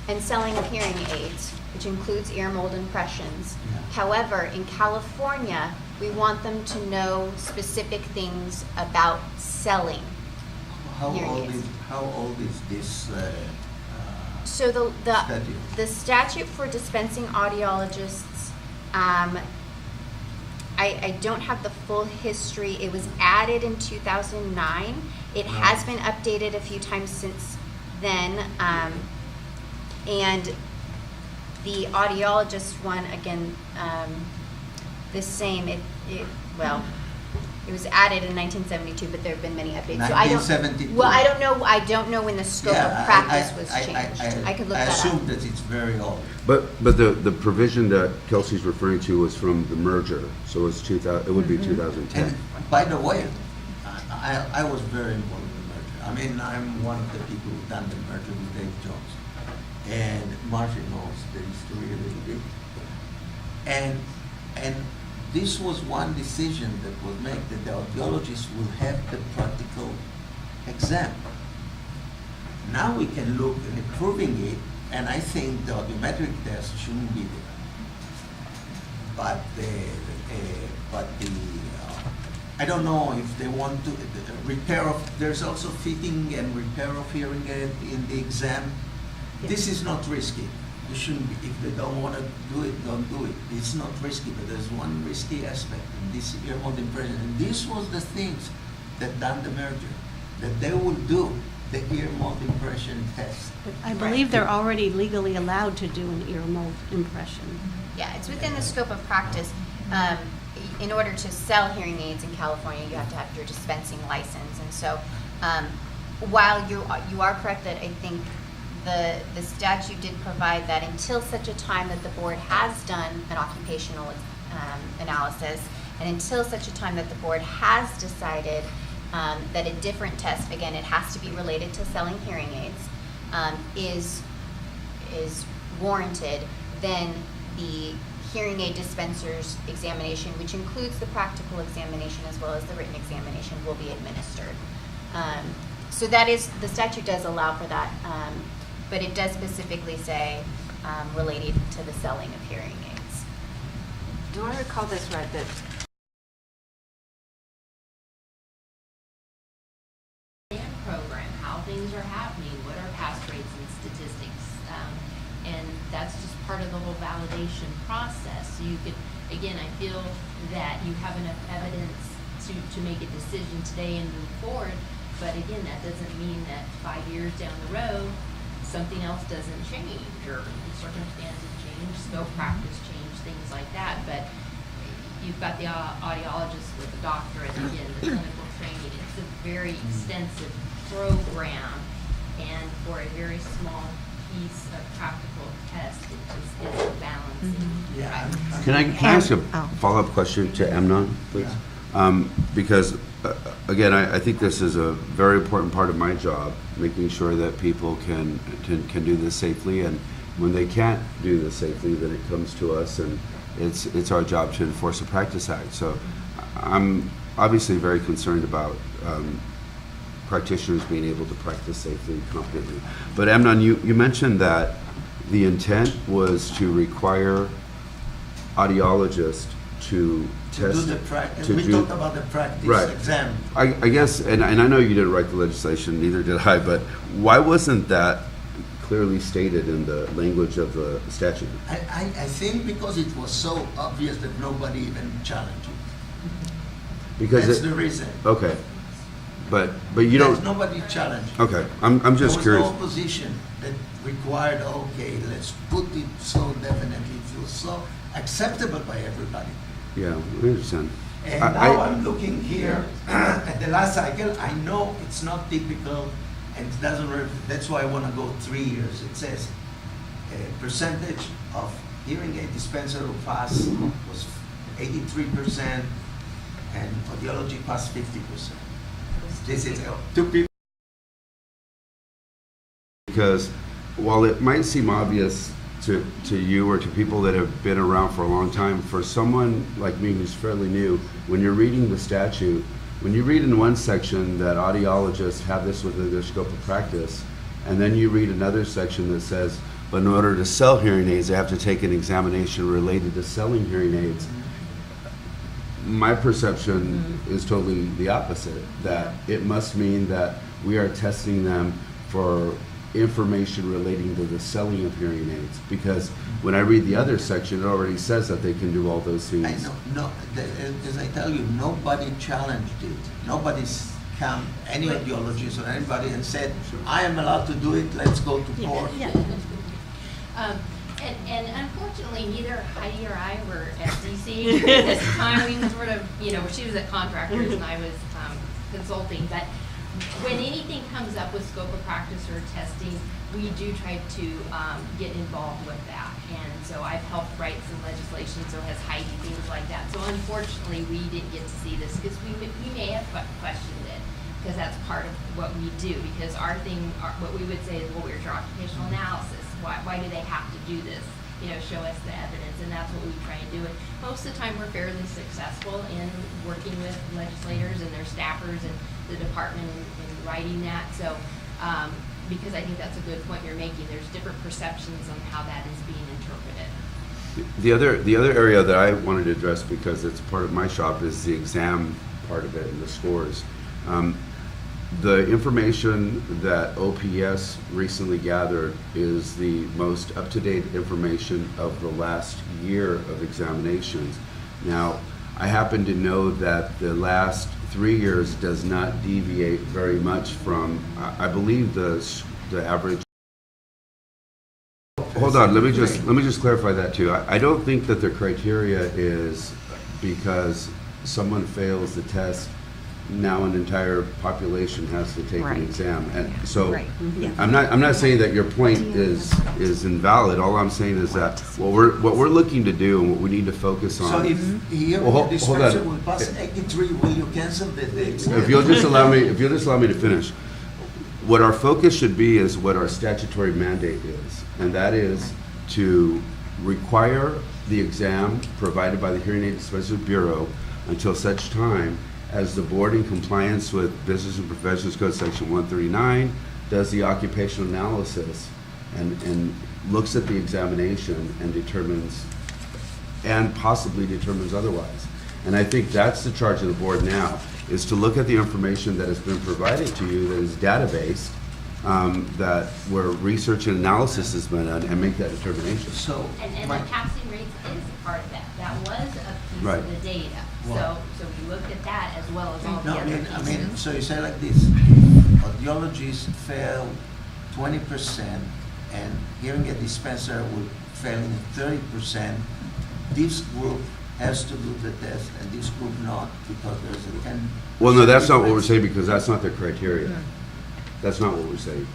and selling of hearing aids, which includes ear mold impressions. Yeah. However, in California, we want them to know specific things about selling hearing aids. How old is this So statute? the statute for dispensing audiologists, I don't have the full history. It was added in 2009. It has been updated a few times since then. And the audiologist one, again, the same. It was added in 1972, but there have been many updates. 1972. Well, I don't know when the scope of practice was changed. I could look I that assume up. that it's very old. But the provision that Kelsey's referring to was from the merger, so it's 2000. It would be 2010. And by the way, I was very involved in the merger. I mean, I'm one of the people who done the merger with Dave Jones. And Martin knows the history a little bit. And this was one decision that was made, that the audiologists will have the practical exam. Now we can look at improving it, and I think the audiometric test shouldn't be there. But I don't know if they want to, there's also fitting and repair of hearing aid in the exam. This is not risky. You shouldn't be, if they don't want to do it, don't do it. It's not risky, but there's one risky aspect in this ear mold impression. And this was the things that done the merger, that they would do the ear mold impression test. I believe they're already legally allowed to do an ear mold impression. Yeah, it's within the scope of practice. In order to sell hearing aids in California, you have to have your dispensing license. And so, while you are correct that I think the statute did provide that until such a time that the board has done an occupational analysis, and until such a time that the board has decided that a different test, again, it has to be related to selling hearing aids, is warranted, then the hearing aid dispensers examination, which includes the practical examination as well as the written examination, will be administered. So that is, the statute does allow for that, but it does specifically say related to the selling of hearing aids. Do I recall this right, that Program, how things are happening, what are pass rates and statistics, and that's just part of the whole validation process. So you could, again, I feel that you have enough evidence to make a decision today and move forward, but again, that doesn't mean that 5 years down the road, something else doesn't change, or circumstances change, scope practice change, things like that. But you've got the audiologist with the doctor at the end, the clinical training. It's a very extensive program, and for a very small piece of practical test, it just is a balancing. Yeah. Can I ask a Oh. follow-up question to Amnon, please? Because, again, I think this is a very important part of my job, making sure that people can do this safely, and when they can't do this safely, then it comes to us, and it's our job to enforce the Practice Act. So I'm obviously very concerned about practitioners being able to practice safely and competently. But Amnon, you mentioned that the intent was to require audiologists to test. We talked about the practice Right. exam. I guess, and I know you didn't write the legislation, neither did I, but why wasn't that clearly stated in the language of the statute? I think because it was so obvious that nobody even challenged it. Because That's it- the reason. Okay, but you There's don't. nobody challenged it. Okay, I'm just There curious. was no opposition that required, okay, let's put it so definitely, it feels so acceptable by everybody. Yeah, I understand. And I- now I'm looking here at the last cycle. I know it's not typical, and it doesn't. That's why I want to go 3 years. It says percentage of hearing aid dispenser who passed was 83%, and audiology passed 50%. This is two people. Because while it might seem obvious to you or to people that have been around for a long time, for someone like me who's fairly new, when you're reading the statute, when you read in one section that audiologists have this within their scope of practice, and then you read another section that says, but in order to sell hearing aids, they have to take an examination related to selling hearing aids. My perception is totally the opposite, that it must mean that we are testing them for information relating to the selling of hearing aids. Because when I read the other section, it already says that they can do all those things. I know, no, as I tell you, nobody challenged it. Nobody's come, any audiologist or anybody, and said, I am allowed to do it, let's go to court. And unfortunately, neither Heidi or I were at DC at this time. We sort of, she was at contractors and I was consulting. But when anything comes up with scope of practice or testing, we do try to get involved with that. And so I've helped write some legislation, so has Heidi, things like that. So unfortunately, we didn't get to see this because we may have questioned it, because that's part of what we do. Because what we would say is, well, we're your occupational analysis. Why do they have to do this? Show us the evidence, and that's what we try and do. And most of the time, we're fairly successful in working with legislators and their staffers and the department in writing that. So, because I think that's a good point you're making. There's different perceptions on how that is being interpreted. The other area that I wanted to address, because it's part of my shop, is the exam part of it and the scores. The information that OPS recently gathered is the most up-to-date information of the last year of examinations. Now, I happen to know that the last 3 years does not deviate very much from, I believe the average. Hold on, let me just clarify that too. I don't think that the criteria is because someone fails the test, now an entire population has to take an exam. And so I'm not saying that your point is invalid. All I'm saying is that what we're looking to do and what we need to focus on. So if here Well, this hold person on. will pass 83, will you cancel the exam? If you'll just allow me to finish. What our focus should be is what our statutory mandate is, and that is to require the exam provided by the Hearing Aid Dispensers Bureau until such time as the board, in compliance with Business and Professions Code Section 139, does the occupational analysis and looks at the examination and determines, and possibly determines otherwise. And I think that's the charge of the board now, is to look at the information that has been provided to you that is database, that where research and analysis has been done, and make that determination. So, And the passing rates is part of that. That was a piece Right. of the data. Wow. So we looked at that as well as all the no, other I pieces. mean, so you say like this, audiologists fail 20%, and hearing aid dispenser will fail in 30%. This group has to do the test and this group not because there's a 10. Well, no, that's not what we're saying because that's not the criteria. That's not what we're saying.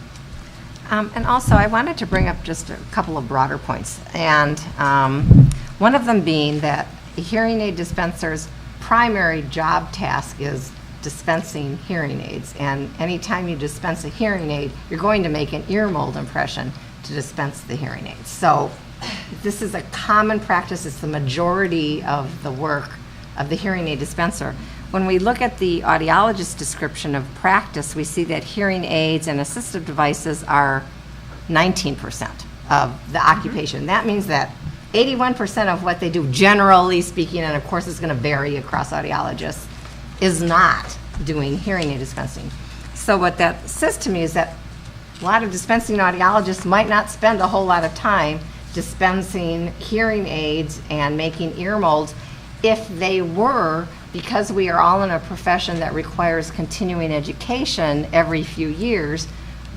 And also, I wanted to bring up just a couple of broader points. And one of them being that a hearing aid dispenser's primary job task is dispensing hearing aids. And anytime you dispense a hearing aid, you're going to make an ear mold impression to dispense the hearing aids. So this is a common practice. It's the majority of the work of the hearing aid dispenser. When we look at the audiologist description of practice, we see that hearing aids and assistive devices are 19% of the occupation. That means that 81% of what they do, generally speaking, and of course it's going to vary across audiologists, is not doing hearing aid dispensing. So what that says to me is that a lot of dispensing audiologists might not spend a whole lot of time dispensing hearing aids and making ear molds. If they were, because we are all in a profession that requires continuing education every few years,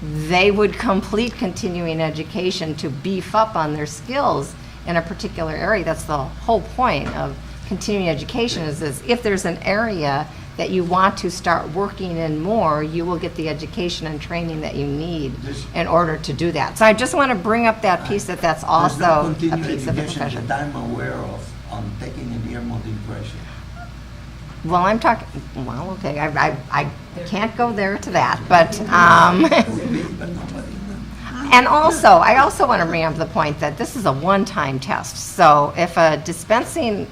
they would complete continuing education to beef up on their skills in a particular area. That's the whole point of continuing education is if there's an area that you want to start working in more, you will get the education and training that you need in order to do that. So I just want to bring up that piece that's also a piece of the profession. That I'm aware of on taking an ear mold impression. Well, I'm talking, well, okay, I can't go there to that, but, and also, I also want to bring up the point that this is a one-time test. So if a dispensing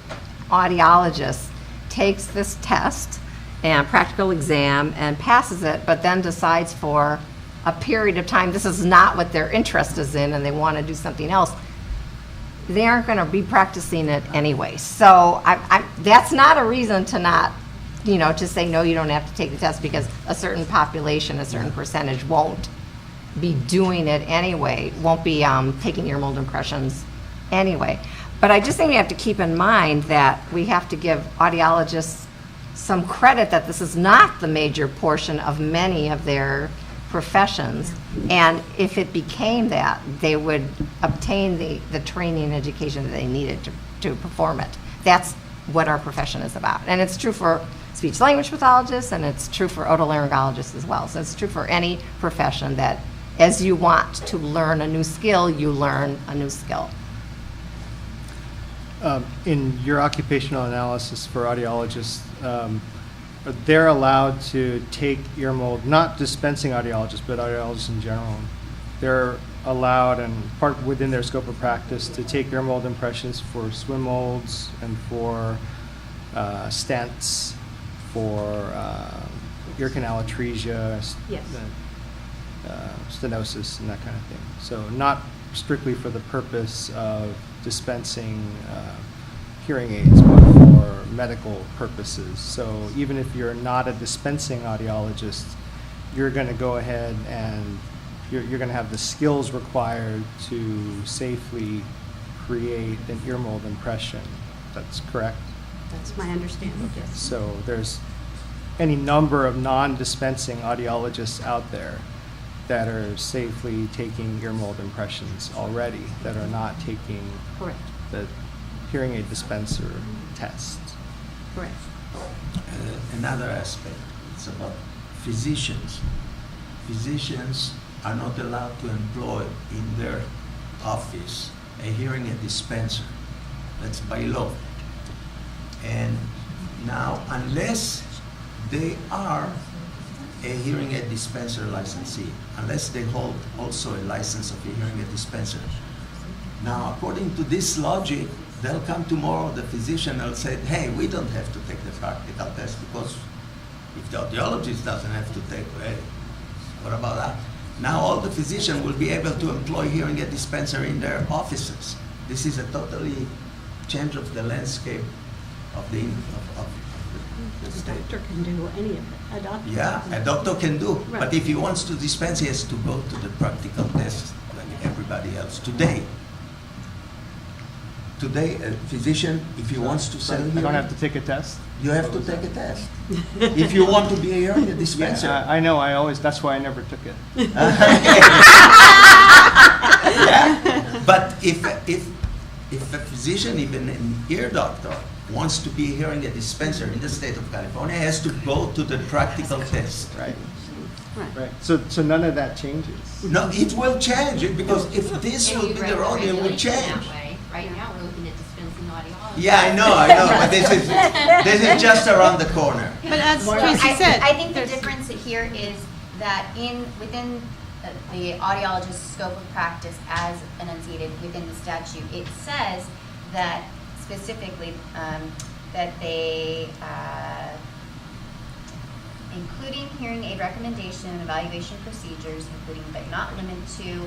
audiologist takes this test and practical exam and passes it, but then decides for a period of time, this is not what their interest is in and they want to do something else, they aren't going to be practicing it anyway. So that's not a reason to not, to say, no, you don't have to take the test because a certain population, a certain percentage won't be doing it anyway, won't be taking ear mold impressions anyway. But I just think we have to keep in mind that we have to give audiologists some credit that this is not the major portion of many of their professions, and if it became that, they would obtain the training and education that they needed to perform it. That's what our profession is about. And it's true for speech language pathologists, and it's true for otolaryngologists as well. So it's true for any profession that as you want to learn a new skill, you learn a new skill. In your occupational analysis for audiologists, they're allowed to take ear mold, not dispensing audiologists, but audiologists in general. They're allowed and part within their scope of practice to take ear mold impressions for swim molds and for stents, for ear canal atresia, Yes. stenosis, and that kind of thing. So not strictly for the purpose of dispensing hearing aids, but for medical purposes. So even if you're not a dispensing audiologist, you're going to go ahead and you're going to have the skills required to safely create an ear mold impression. That's correct? That's my understanding, yes. So there's any number of non-dispensing audiologists out there that are safely taking ear mold impressions already, that are not taking Correct. the hearing aid dispenser test. Correct. Another aspect, it's about physicians. Physicians are not allowed to employ in their office a hearing aid dispenser. That's by law. And now, unless they are a hearing aid dispenser licensee, unless they hold also a license of a hearing aid dispenser. Now, according to this logic, they'll come tomorrow, the physician will say, hey, we don't have to take the practical test because if the audiologist doesn't have to take, hey, what about that? Now all the physicians will be able to employ hearing aid dispenser in their offices. This is a totally change of the landscape of the state. A doctor can do any of it. A doctor. Yeah, a doctor can do. Right. But if he wants to dispense, he has to go to the practical test like everybody else. Today, a physician, if he wants to sell You hearing, don't have to take a test? you have to take a test. If you want to be a hearing aid dispenser. Yeah, I know, that's why I never took it. Yeah. But if a physician, even an ear doctor, wants to be a hearing aid dispenser in the state of California, has to go to the practical test. Right. Right. Right. So none of that changes. No, it will change, because if this will be the road, it will change. Right now, we're looking at dispensing audiology. Yeah, I know, but this is just around the corner. But as Well, Tracy said. I think the there's- difference here is that within the audiologist's scope of practice as enunciated within the statute, it says that specifically that they, including hearing aid recommendation and evaluation procedures, including but not limited to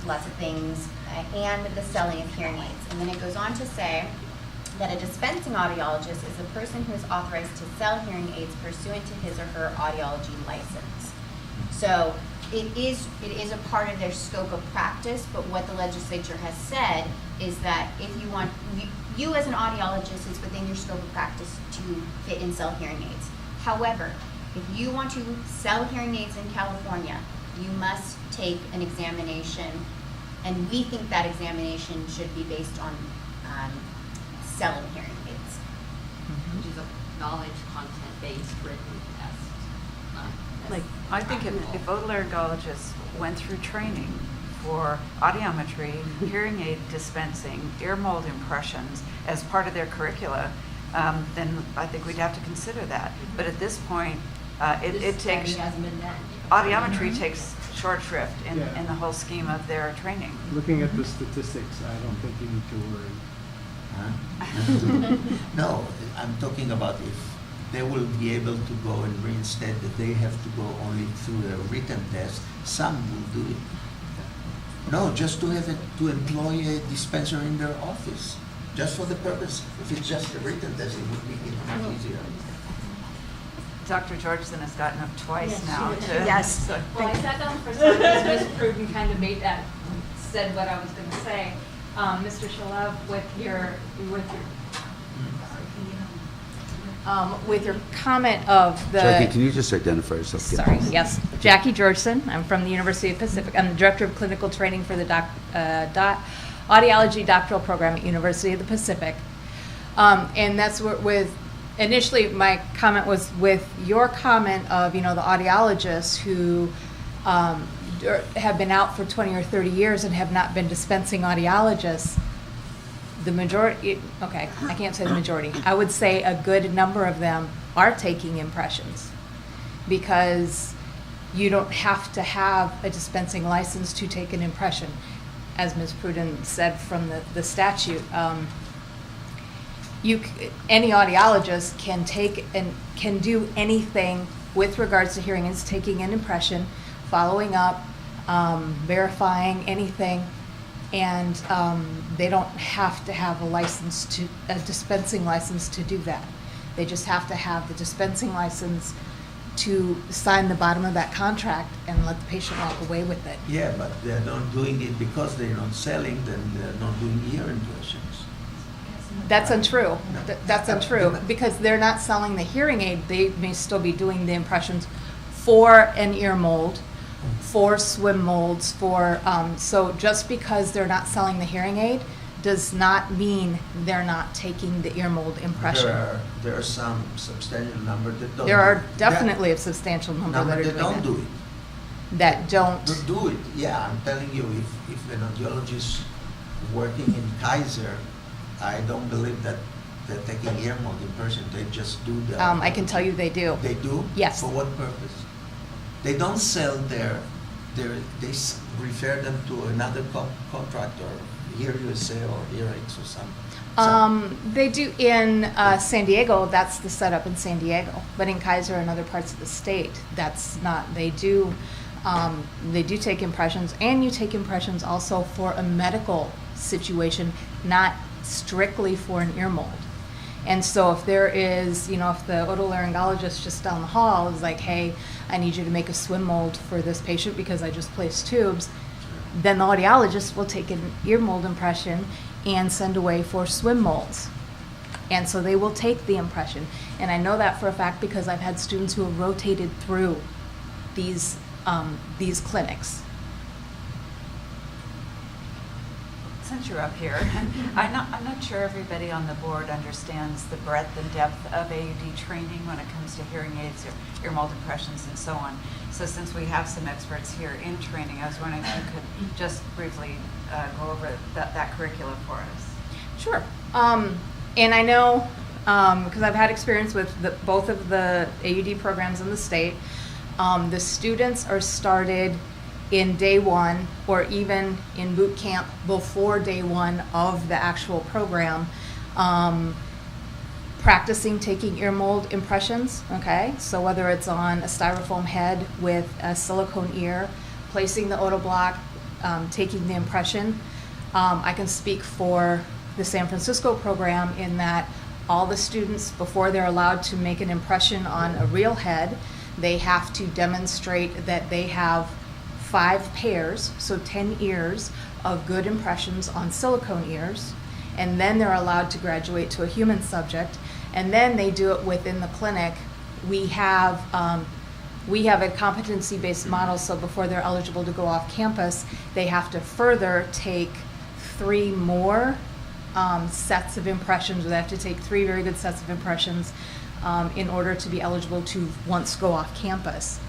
lots of things, and the selling of hearing aids. And then it goes on to say that a dispensing audiologist is a person who is authorized to sell hearing aids pursuant to his or her audiology license. So it is a part of their scope of practice, but what the legislature has said is that if you want, you as an audiologist, is within your scope of practice to fit and sell hearing aids. However, if you want to sell hearing aids in California, you must take an examination, and we think that examination should be based on selling hearing aids. Which is a knowledge content-based written test. Like, I think if otolaryngologists went through training for audiometry, hearing aid dispensing, ear mold impressions as part of their curricula, then I think we'd have to consider that. But at this point, it takes, hasn't been done. audiometry takes short shrift in Yeah. the whole scheme of their training. Looking at the statistics, I don't think you need to worry. Huh? No, I'm talking about if they will be able to go and reinstate that they have to go only through a written test. Some will do it. No, just to have to employ a dispenser in their office, just for the purpose. If it's just a written test, it would make it much easier. Dr. Georgeson has gotten up twice Yes, now she to. did. Yes. Well, I sat down for some because Ms. Pruden kind of said what I was going to say. Mr. Shalev, with your comment of the. Jackie, can you just identify yourself? Sorry, yes. Jackie Georgeson. I'm from the University of Pacific. I'm the Director of Clinical Training for the Audiology Doctoral Program at University of the Pacific. And that's initially my comment was with your comment of, the audiologists who have been out for 20 or 30 years and have not been dispensing audiologists. The majority, okay, I can't say the majority. I would say a good number of them are taking impressions because you don't have to have a dispensing license to take an impression. As Ms. Pruden said from the statute, any audiologist can take and can do anything with regards to hearing aids, taking an impression, following up, verifying anything, and they don't have to have a dispensing license to do that. They just have to have the dispensing license to sign the bottom of that contract and let the patient walk away with it. Yeah, but they're not doing it because they're not selling, then they're not doing ear impressions. That's untrue. That's untrue, because they're not selling the hearing aid. They may still be doing the impressions for an ear mold, for swim molds, so just because they're not selling the hearing aid does not mean they're not taking the ear mold impression. There are some substantial number that don't. There are do it. definitely a substantial number that are doing don't do it. That don't. Don't do it. Yeah, I'm telling you, if an audiologist working in Kaiser, I don't believe that they're taking ear mold impression. They just do the. I can tell you they do. They do? Yes. For what purpose? They don't sell they refer them to another contractor, Here USA or Earaches or something. They do in San Diego. That's the setup in San Diego. But in Kaiser and other parts of the state, that's not. They do take impressions, and you take impressions also for a medical situation, not strictly for an ear mold. And so if there is, if the otolaryngologist just down the hall is like, hey, I need you to make a swim mold for this patient because I just placed tubes, then the audiologist will take an ear mold impression and send away for swim molds. And so they will take the impression. And I know that for a fact because I've had students who have rotated through these clinics. since you're up here, I'm not sure everybody on the board understands the breadth and depth of AUD training when it comes to hearing aids, or ear mold impressions, and so on. So since we have some experts here in training, I was wondering if you could just briefly go over that curriculum for us. Sure. And I know, because I've had experience with both of the AUD programs in the state, the students are started in day one or even in boot camp before day one of the actual program, practicing taking ear mold impressions, okay? So whether it's on a styrofoam head with a silicone ear, placing the otoblock, taking the impression. I can speak for the San Francisco program in that all the students, before they're allowed to make an impression on a real head, they have to demonstrate that they have 5 pairs, so 10 ears of good impressions on silicone ears, and then they're allowed to graduate to a human subject, and then they do it within the clinic. We have a competency-based model, so before they're eligible to go off campus, they have to further take 3 more sets of impressions, or they have to take 3 very good sets of impressions in order to be eligible to once go off campus.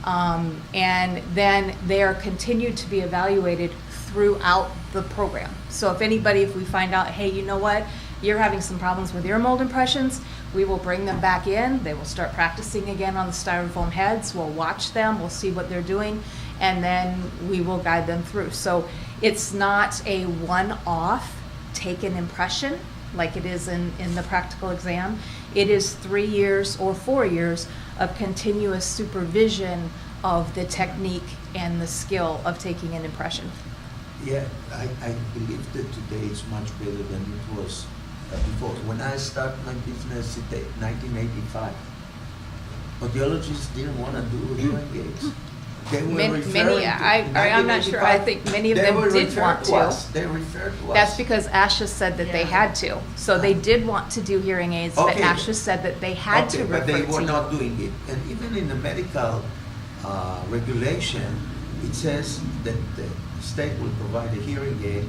And then they are continued to be evaluated throughout the program. So if we find out, hey, you know what, you're having some problems with ear mold impressions, we will bring them back in. They will start practicing again on the styrofoam heads. We'll watch them, we'll see what they're doing, and then we will guide them through. So it's not a one-off take an impression like it is in the practical exam. It is 3 years or 4 years of continuous supervision of the technique and the skill of taking an impression. Yeah, I believe that today is much better than it was before. When I started my business in 1985, audiologists didn't want to do hearing aids. They were I'm not sure. I think many of them did want to. They referred to us. That's because ASHA said that they had to. So they did want to do hearing aids, but Okay. ASHA said that they had to refer but they to were you. not doing it. And even in the medical regulation, it says that the state will provide a hearing aid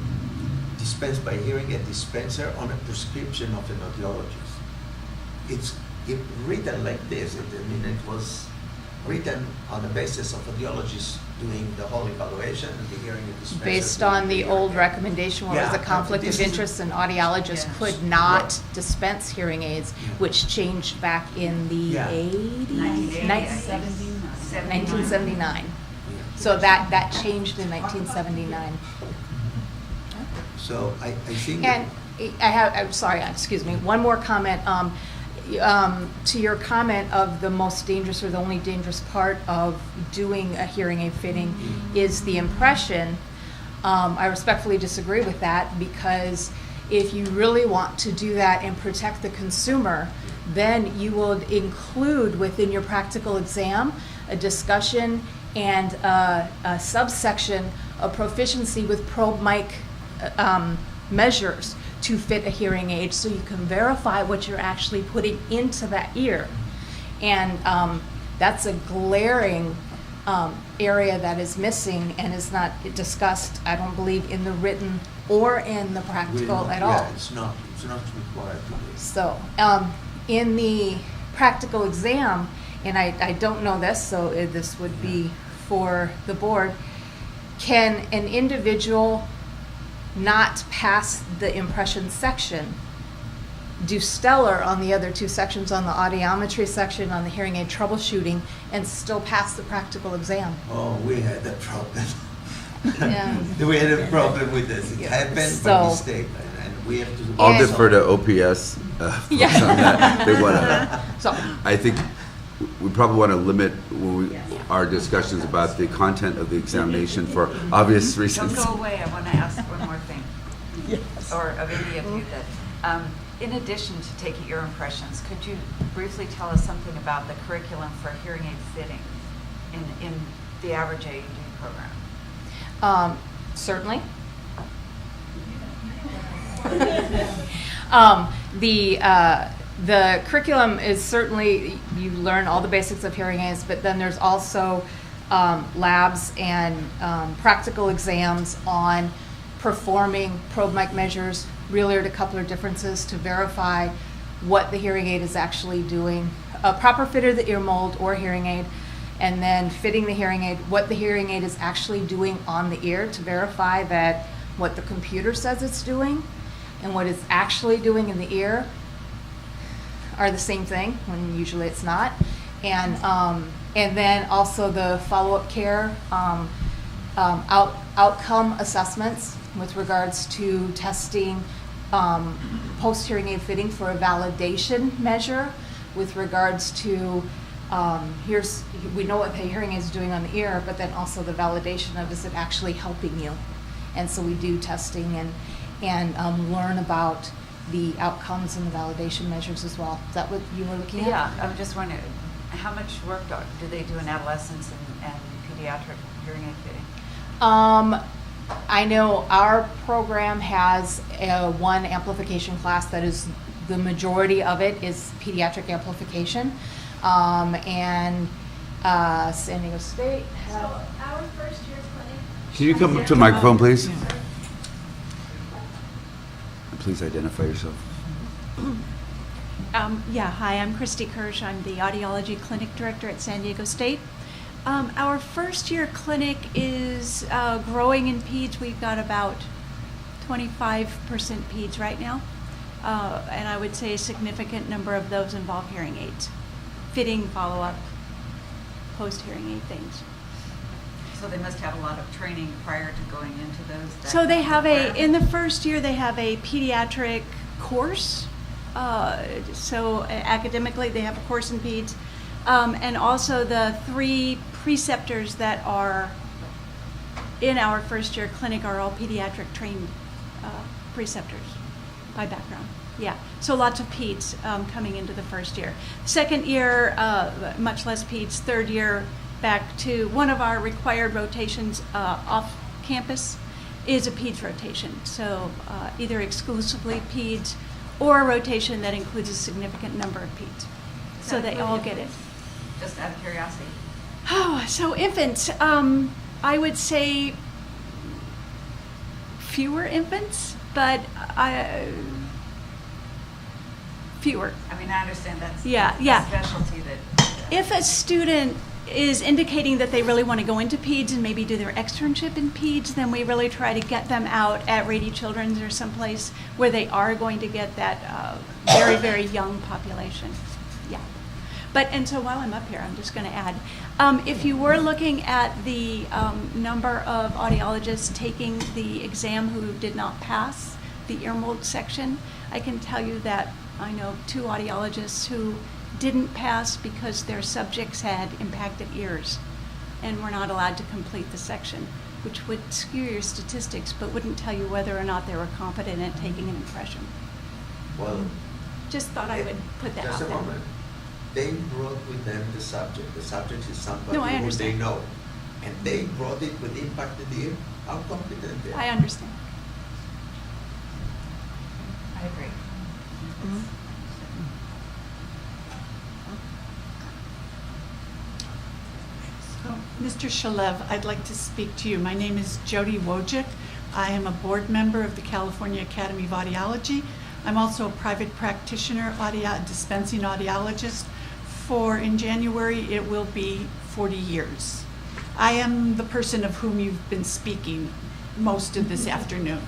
dispensed by hearing aid dispenser on a prescription of an audiologist. It's written like this. It was written on the basis of audiologists doing the whole evaluation and the hearing aid dispenser. Based on the old recommendation where it was a conflict of interest and audiologists could not dispense hearing aids, which changed back in the 1979. So that changed in 1979. So I think. And I'm sorry, excuse me, one more comment. To your comment of the most dangerous or the only dangerous part of doing a hearing aid fitting is the impression. I respectfully disagree with that, because if you really want to do that and protect the consumer, then you will include within your practical exam a discussion and a subsection of proficiency with probe mic measures to fit a hearing aid, so you can verify what you're actually putting into that ear. And that's a glaring area that is missing and is not discussed, I don't believe, in the written or in the practical at all. Yeah, it's not required to be. So, in the practical exam, and I don't know this, so this would be for the board, can an individual not pass the impression section, do stellar on the other 2 sections, on the audiometry section, on the hearing aid troubleshooting, and still pass the practical exam? Oh, we had that problem. Yeah. We had a problem with this. It happened by mistake, and we have to. I'll defer to OPS folks on that. They want to. So, I think we probably want to limit our discussions about the content of the examination for obvious reasons. Don't go away, I want to ask one more thing. Yes. Or of any of you that, in addition to taking ear impressions, could you briefly tell us something about the curriculum for hearing aid fitting in the average AUD program? Certainly. The curriculum is certainly, you learn all the basics of hearing aids, but then there's also labs and practical exams on performing probe mic measures, really are a couple of differences to verify what the hearing aid is actually doing. A proper fit of the ear mold or hearing aid, and then fitting the hearing aid, what the hearing aid is actually doing on the ear to verify that what the computer says it's doing and what it's actually doing in the ear are the same thing, when usually it's not. And then also the follow-up care, outcome assessments with regards to testing post-hearing aid fitting for a validation measure with regards to we know what the hearing aid is doing on the ear, but then also the validation of, is it actually helping you? And so we do testing and learn about the outcomes and the validation measures as well. Is that what you were looking at? Yeah, I'm just wondering, how much work do they do in adolescents and pediatric hearing aid fitting? I know our program has one amplification class that is, the majority of it is pediatric amplification. And San Diego State So our first year clinic. Can you come up to the microphone, please? Please identify yourself. Hi, I'm Christy Kirsch. I'm the audiology clinic director at San Diego State. Our first year clinic is growing in peds. We've got about 25% peds right now. And I would say a significant number of those involve hearing aids, fitting, follow-up, post-hearing aid things. So they must have a lot of training prior to going into those? So they have in the first year, they have a pediatric course. So academically, they have a course in peds. And also the 3 preceptors that are in our first year clinic are all pediatric trained preceptors by background. Yeah, so lots of peds coming into the first year. Second year, much less peds. Third year, back to one of our required rotations off campus is a peds rotation. So either exclusively peds or a rotation that includes a significant number of peds. So they all get it. Just out of curiosity. Oh, so infants, I would say fewer infants, but fewer. I mean, I understand that's Yeah. a specialty that. If a student is indicating that they really want to go into peds and maybe do their externship in peds, then we really try to get them out at Rady Children's or someplace where they are going to get that very, very young population. Yeah. And so while I'm up here, I'm just going to add, if you were looking at the number of audiologists taking the exam who did not pass the ear mold section, I can tell you that I know 2 audiologists who didn't pass because their subjects had impacted ears and were not allowed to complete the section, which would skew your statistics but wouldn't tell you whether or not they were competent at taking an impression. Well, Just thought I would put that out just a there. moment. They brought with them the subject. The subject is somebody No, I who they understand. know. And they brought it with impacted ear. How competent they are. I understand. I agree. Mr. Shalev, I'd like to speak to you. My name is Jody Wojcik. I am a board member of the California Academy of Audiology. I'm also a private practitioner, dispensing audiologist. In January, it will be 40 years. I am the person of whom you've been speaking most of this afternoon.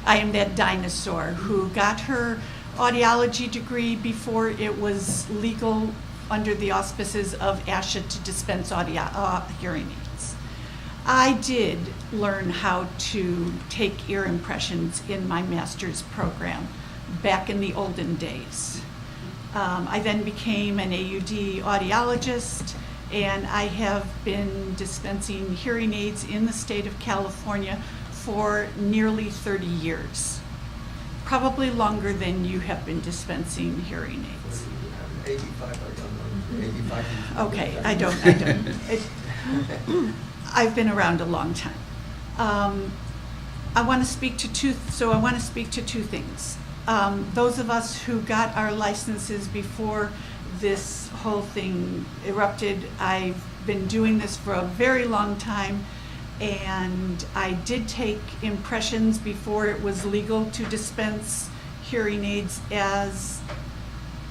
I am that dinosaur who got her audiology degree before it was legal under the auspices of ASHA to dispense hearing aids. I did learn how to take ear impressions in my master's program back in the olden days. I then became an AUD audiologist, and I have been dispensing hearing aids in the state of California for nearly 30 years. Probably longer than you have been dispensing hearing aids. 85, I don't know. 85. Okay, I don't. I've been around a long time. I want to speak to two things. Those of us who got our licenses before this whole thing erupted, I've been doing this for a very long time, And I did take impressions before it was legal to dispense hearing aids as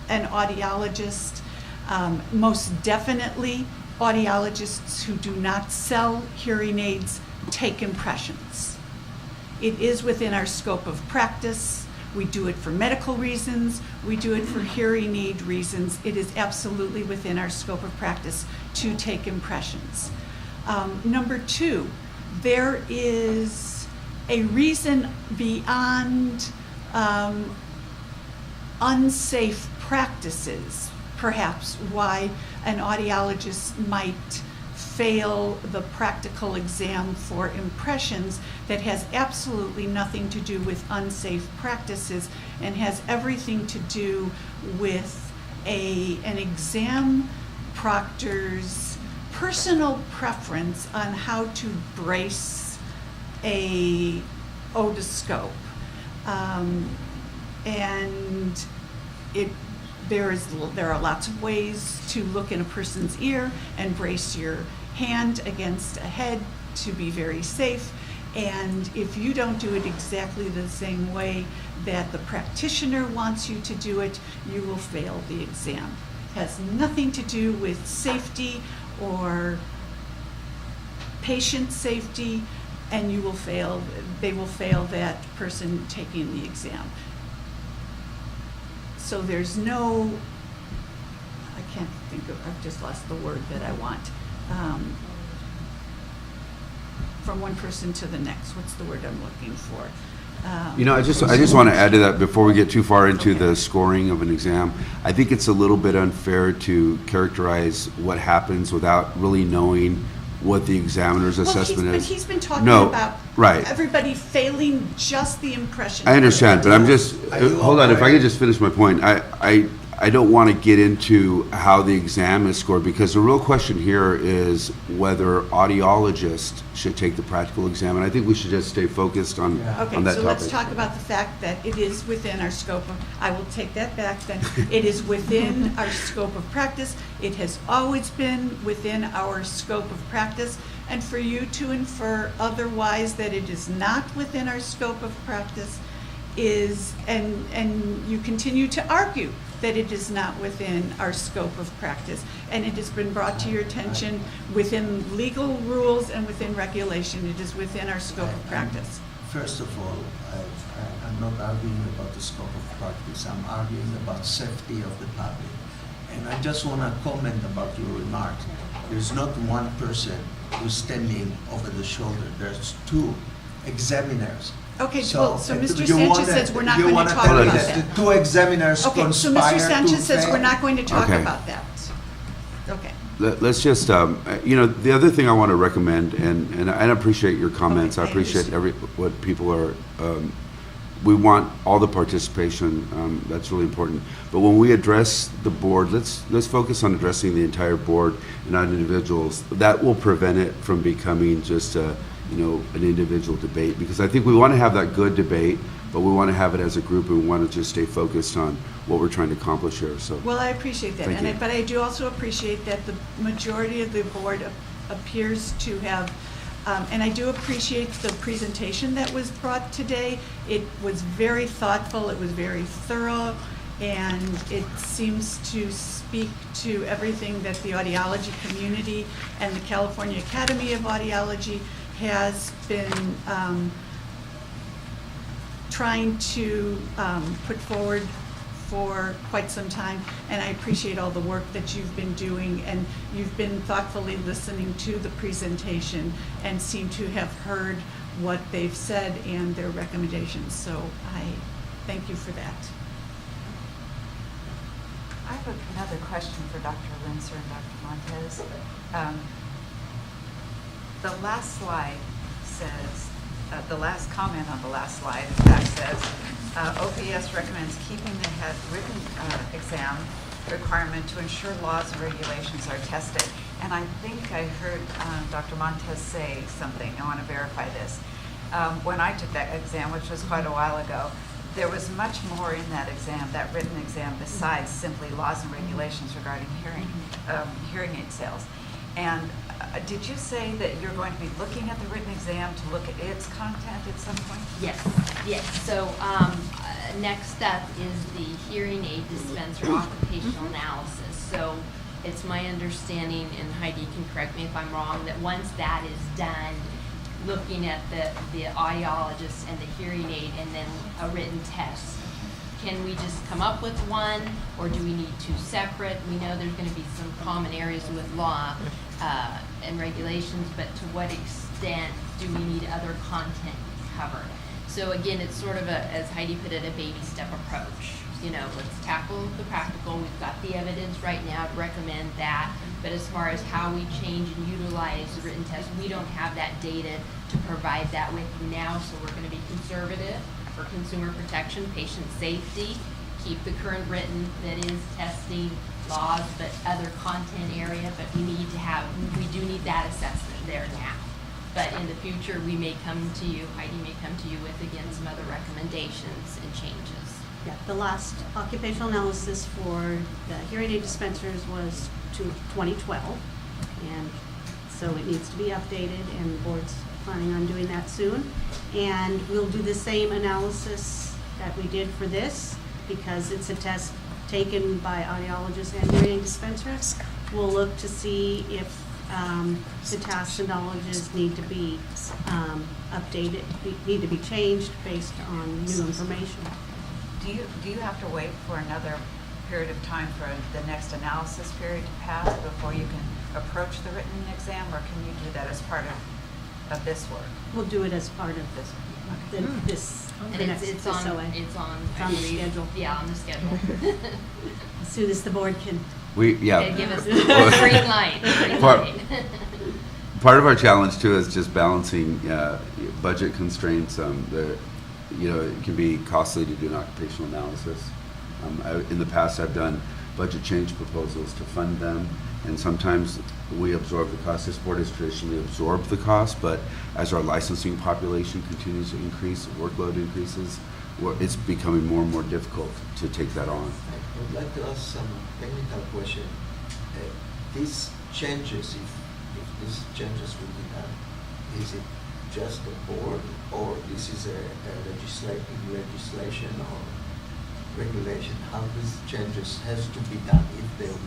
an audiologist. Most definitely, audiologists who do not sell hearing aids take impressions. It is within our scope of practice. We do it for medical reasons. We do it for hearing aid reasons. It is absolutely within our scope of practice to take impressions. Number two, there is a reason beyond unsafe practices, perhaps, why an audiologist might fail the practical exam for impressions that has absolutely nothing to do with unsafe practices and has everything to do with an exam proctor's personal preference on how to brace a otoscope. And there are lots of ways to look in a person's ear and brace your hand against a head to be very safe. And if you don't do it exactly the same way that the practitioner wants you to do it, you will fail the exam. It has nothing to do with safety or patient safety, and you will fail, they will fail that person taking the exam. So there's no, I can't think of, I've just lost the word that I want. From one person to the next, what's the word I'm looking for? I just want to add to that before we get too far into the scoring of an exam. I think it's a little bit unfair to characterize what happens without really knowing what the examiner's assessment is. But he's been talking No, about right. everybody failing just the impression. I understand, but I'm just, hold on, if I could just finish my point. I don't want to get into how the exam is scored, because the real question here is whether audiologists should take the practical exam, and I think we should just stay focused on that Okay, topic. so let's talk about the fact that it is within our scope of, I will take that back then. It is within our scope of practice. It has always been within our scope of practice. And for you to infer otherwise, that it is not within our scope of practice is, and you continue to argue that it is not within our scope of practice. And it has been brought to your attention within legal rules and within regulation. It is within our scope of practice. First of all, I'm not arguing about the scope of practice. I'm arguing about safety of the public. And I just want to comment about your remark. There's not one person who's standing over the shoulder. There's two examiners. Okay, so Mr. you Sanchez wanna- says we're not you going to wanna talk tell me about that that. the two examiners Okay, so conspire Mr. to Sanchez says fail? we're not going to talk Okay. about that. Okay. Let's just, the other thing I want to recommend, and I appreciate your comments, Okay, I I appreciate understand. what people are, we want all the participation, that's really important. But when we address the board, let's focus on addressing the entire board and not individuals. That will prevent it from becoming just an individual debate, because I think we want to have that good debate, but we want to have it as a group, and we want to just stay focused on what we're trying to accomplish here, so. Well, I appreciate that, Thank you. but I do also appreciate that the majority of the board appears to have, and I do appreciate the presentation that was brought today. It was very thoughtful, it was very thorough, and it seems to speak to everything that the audiology community and the California Academy of Audiology has been trying to put forward for quite some time, and I appreciate all the work that you've been doing, and you've been thoughtfully listening to the presentation and seem to have heard what they've said and their recommendations, so I thank you for that. I have another question for Dr. Linzer and Dr. Montez. The last slide says, the last comment on the last slide, in fact, says, OPS recommends keeping the written exam requirement to ensure laws and regulations are tested. And I think I heard Dr. Montez say something. I want to verify this. When I took that exam, which was quite a while ago, there was much more in that exam, that written exam, besides simply laws and regulations regarding hearing aid sales. And did you say that you're going to be looking at the written exam to look at its content at some point? Yes. So next up is the hearing aid dispenser occupational analysis. So it's my understanding, and Heidi can correct me if I'm wrong, that once that is done, looking at the audiologist and the hearing aid and then a written test, can we just come up with one, or do we need two separate? We know there's going to be some common areas with law and regulations, but to what extent do we need other content covered? So again, it's sort of as Heidi put it, a baby step approach. You know, let's tackle the practical. We've got the evidence right now to recommend that, but as far as how we change and utilize the written test, we don't have that data to provide that with you now, so we're going to be conservative for consumer protection, patient safety, keep the current written that is testing laws, but other content area, but we do need that assessment there now. But in the future, we may come to you, Heidi may come to you with, again, some other recommendations and changes. Yeah, the last occupational analysis for the hearing aid dispensers was to 2012, and so it needs to be updated, and the board's planning on doing that soon. And we'll do the same analysis that we did for this, because it's a test taken by audiologists and hearing aid dispensers. We'll look to see if the tasks and knowledges need to be updated, need to be changed based on new information. Do you have to wait for another period of time for the next analysis period to pass before you can approach the written exam, or can you do that as part of this work? We'll do it as part of this. And it's on the schedule. Yeah, on the schedule. As soon as the board can. They give us the green light. Part of our challenge too is just balancing budget constraints. It can be costly to do an occupational analysis. In the past, I've done budget change proposals to fund them, and sometimes we absorb the cost. This board has traditionally absorbed the cost, but as our licensing population continues to increase, workload increases, it's becoming more and more difficult to take that on. I would like to ask some technical question. These changes, if these changes will be done, is it just the board, or this is a legislation or regulation? How these changes has to be done if we will?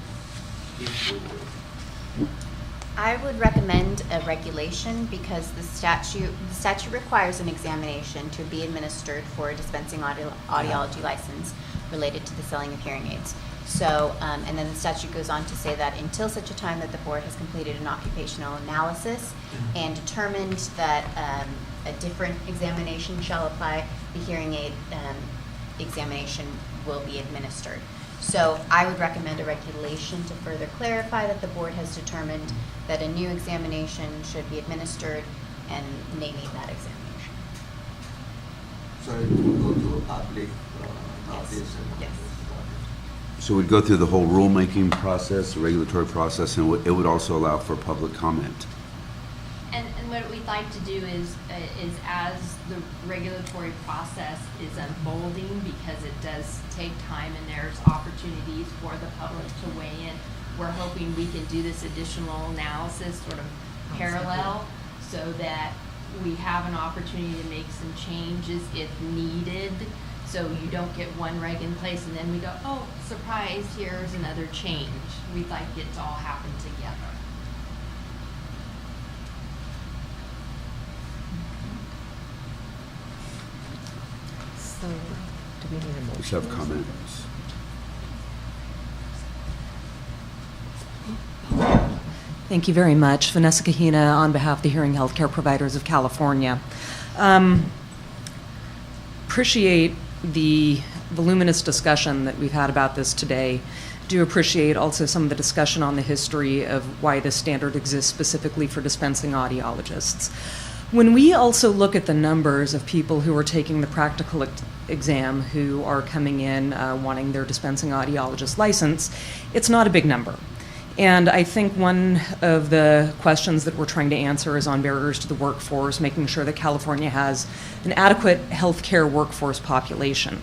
I would recommend a regulation, because the statute requires an examination to be administered for a dispensing audiology license related to the selling of hearing aids. So, and then the statute goes on to say that until such a time that the board has completed an occupational analysis and determined that a different examination shall apply, the hearing aid examination will be administered. So I would recommend a regulation to further clarify that the board has determined that a new examination should be administered, and naming that examination. So it will go to a public notice? Yes. So we'd go through the whole rulemaking process, the regulatory process, and it would also allow for public comment. And what we'd like to do is as the regulatory process is unfolding, because it does take time and there's opportunities for the public to weigh in, we're hoping we can do this additional analysis sort of parallel, so that we have an opportunity to make some changes if needed. So you don't get one reg in place and then we go, oh, surprise, here's another change. We'd like it to all happen together. So, do we need a motion? We should have comments. Thank you very much. Vanessa Kahina on behalf of the Hearing Healthcare Providers of California. Appreciate the voluminous discussion that we've had about this today. Do appreciate also some of the discussion on the history of why this standard exists specifically for dispensing audiologists. When we also look at the numbers of people who are taking the practical exam who are coming in wanting their dispensing audiologist license, it's not a big number. And I think one of the questions that we're trying to answer is on barriers to the workforce, making sure that California has an adequate healthcare workforce population.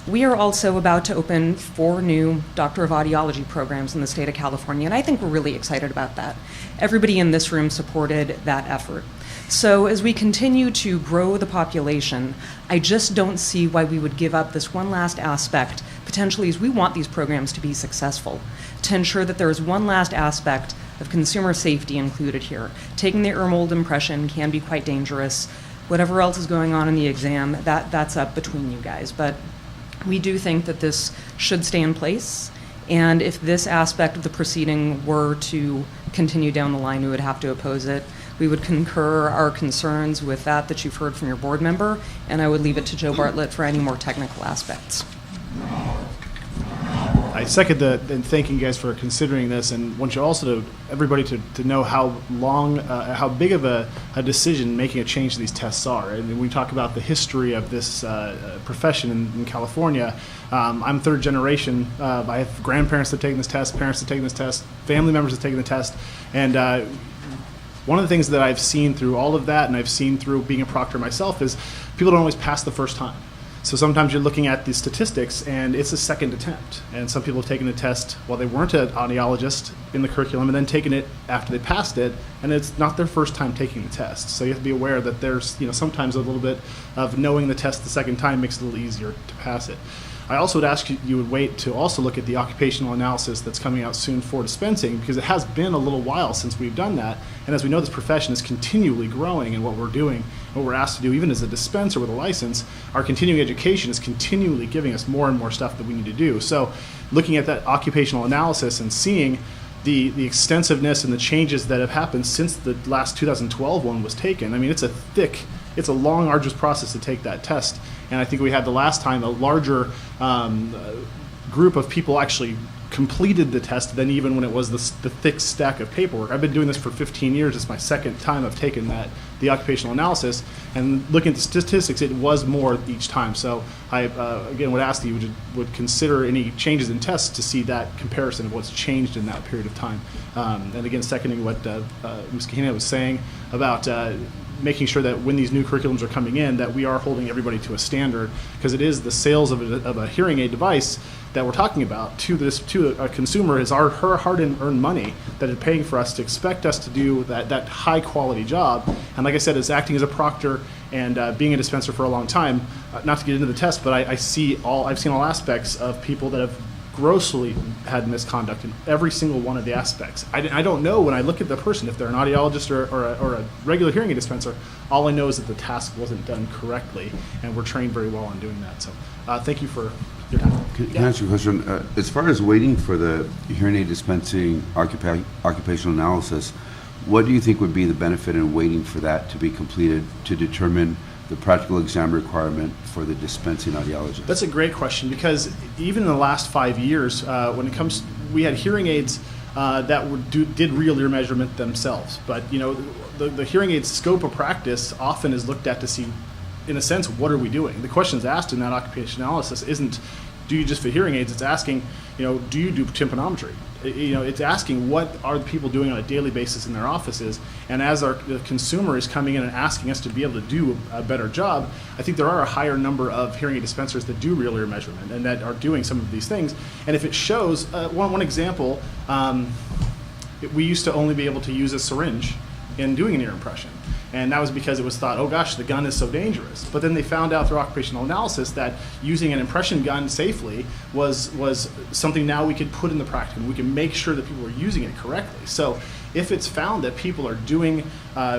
We are also about to open 4 new Doctor of Audiology programs in the state of California, and I think we're really excited about that. Everybody in this room supported that effort. So as we continue to grow the population, I just don't see why we would give up this one last aspect, potentially, as we want these programs to be successful, to ensure that there is one last aspect of consumer safety included here. Taking the ear mold impression can be quite dangerous. Whatever else is going on in the exam, that's up between you guys. But we do think that this should stay in place, and if this aspect of the proceeding were to continue down the line, we would have to oppose it. We would concur our concerns with that you've heard from your board member, and I would leave it to Joe Bartlett for any more technical aspects. I second and thanking you guys for considering this, and want you also everybody to know how long, how big of a decision making a change to these tests are. And when we talk about the history of this profession in California, I'm third generation. I have grandparents that have taken this test, parents that have taken this test, family members that have taken the test, and one of the things that I've seen through all of that, and I've seen through being a proctor myself, is people don't always pass the first time. So sometimes you're looking at the statistics and it's a second attempt. And some people have taken the test while they weren't an audiologist in the curriculum and then taken it after they passed it, and it's not their first time taking the test. So you have to be aware that there's, sometimes a little bit of knowing the test the second time makes it a little easier to pass it. I also would ask you would wait to also look at the occupational analysis that's coming out soon for dispensing, because it has been a little while since we've done that. And as we know, this profession is continually growing in what we're doing, what we're asked to do, even as a dispenser with a license. Our continuing education is continually giving us more and more stuff that we need to do. So looking at that occupational analysis and seeing the extensiveness and the changes that have happened since the last 2012 one was taken. I mean, it's a long, arduous process to take that test. And I think we had the last time a larger group of people actually completed the test than even when it was the thick stack of paperwork. I've been doing this for 15 years. It's my second time I've taken the occupational analysis. And looking at the statistics, it was more each time. So I, again, would ask that you would consider any changes in tests to see that comparison of what's changed in that period of time. And again, seconding what Ms. Kahina was saying about making sure that when these new curriculums are coming in, that we are holding everybody to a standard, because it is the sales of a hearing aid device that we're talking about to a consumer is her hard-earned money that is paying for us to expect us to do that high-quality job. And like I said, as acting as a proctor and being a dispenser for a long time, not to get into the test, but I've seen all aspects of people that have grossly had misconduct in every single one of the aspects. I don't know when I look at the person if they're an audiologist or a regular hearing aid dispenser. All I know is that the task wasn't done correctly, and we're trained very well on doing that. So thank you for your time. Can I ask you a question? As far as waiting for the hearing aid dispensing occupational analysis, what do you think would be the benefit in waiting for that to be completed to determine the practical exam requirement for the dispensing audiologist? That's a great question, because even in the last 5 years, when it comes, we had hearing aids that did real ear measurement themselves. But the hearing aid's scope of practice often is looked at to see, in a sense, what are we doing? The questions asked in that occupational analysis isn't, do you just fit hearing aids? It's asking, do you do tympanometry? It's asking what are the people doing on a daily basis in their offices. And as the consumer is coming in and asking us to be able to do a better job, I think there are a higher number of hearing aid dispensers that do real ear measurement and that are doing some of these things. And if it shows, one example, we used to only be able to use a syringe in doing an ear impression. And that was because it was thought, oh gosh, the gun is so dangerous. But then they found out through occupational analysis that using an impression gun safely was something now we could put in the practicum. We can make sure that people are using it correctly. So if it's found that people are doing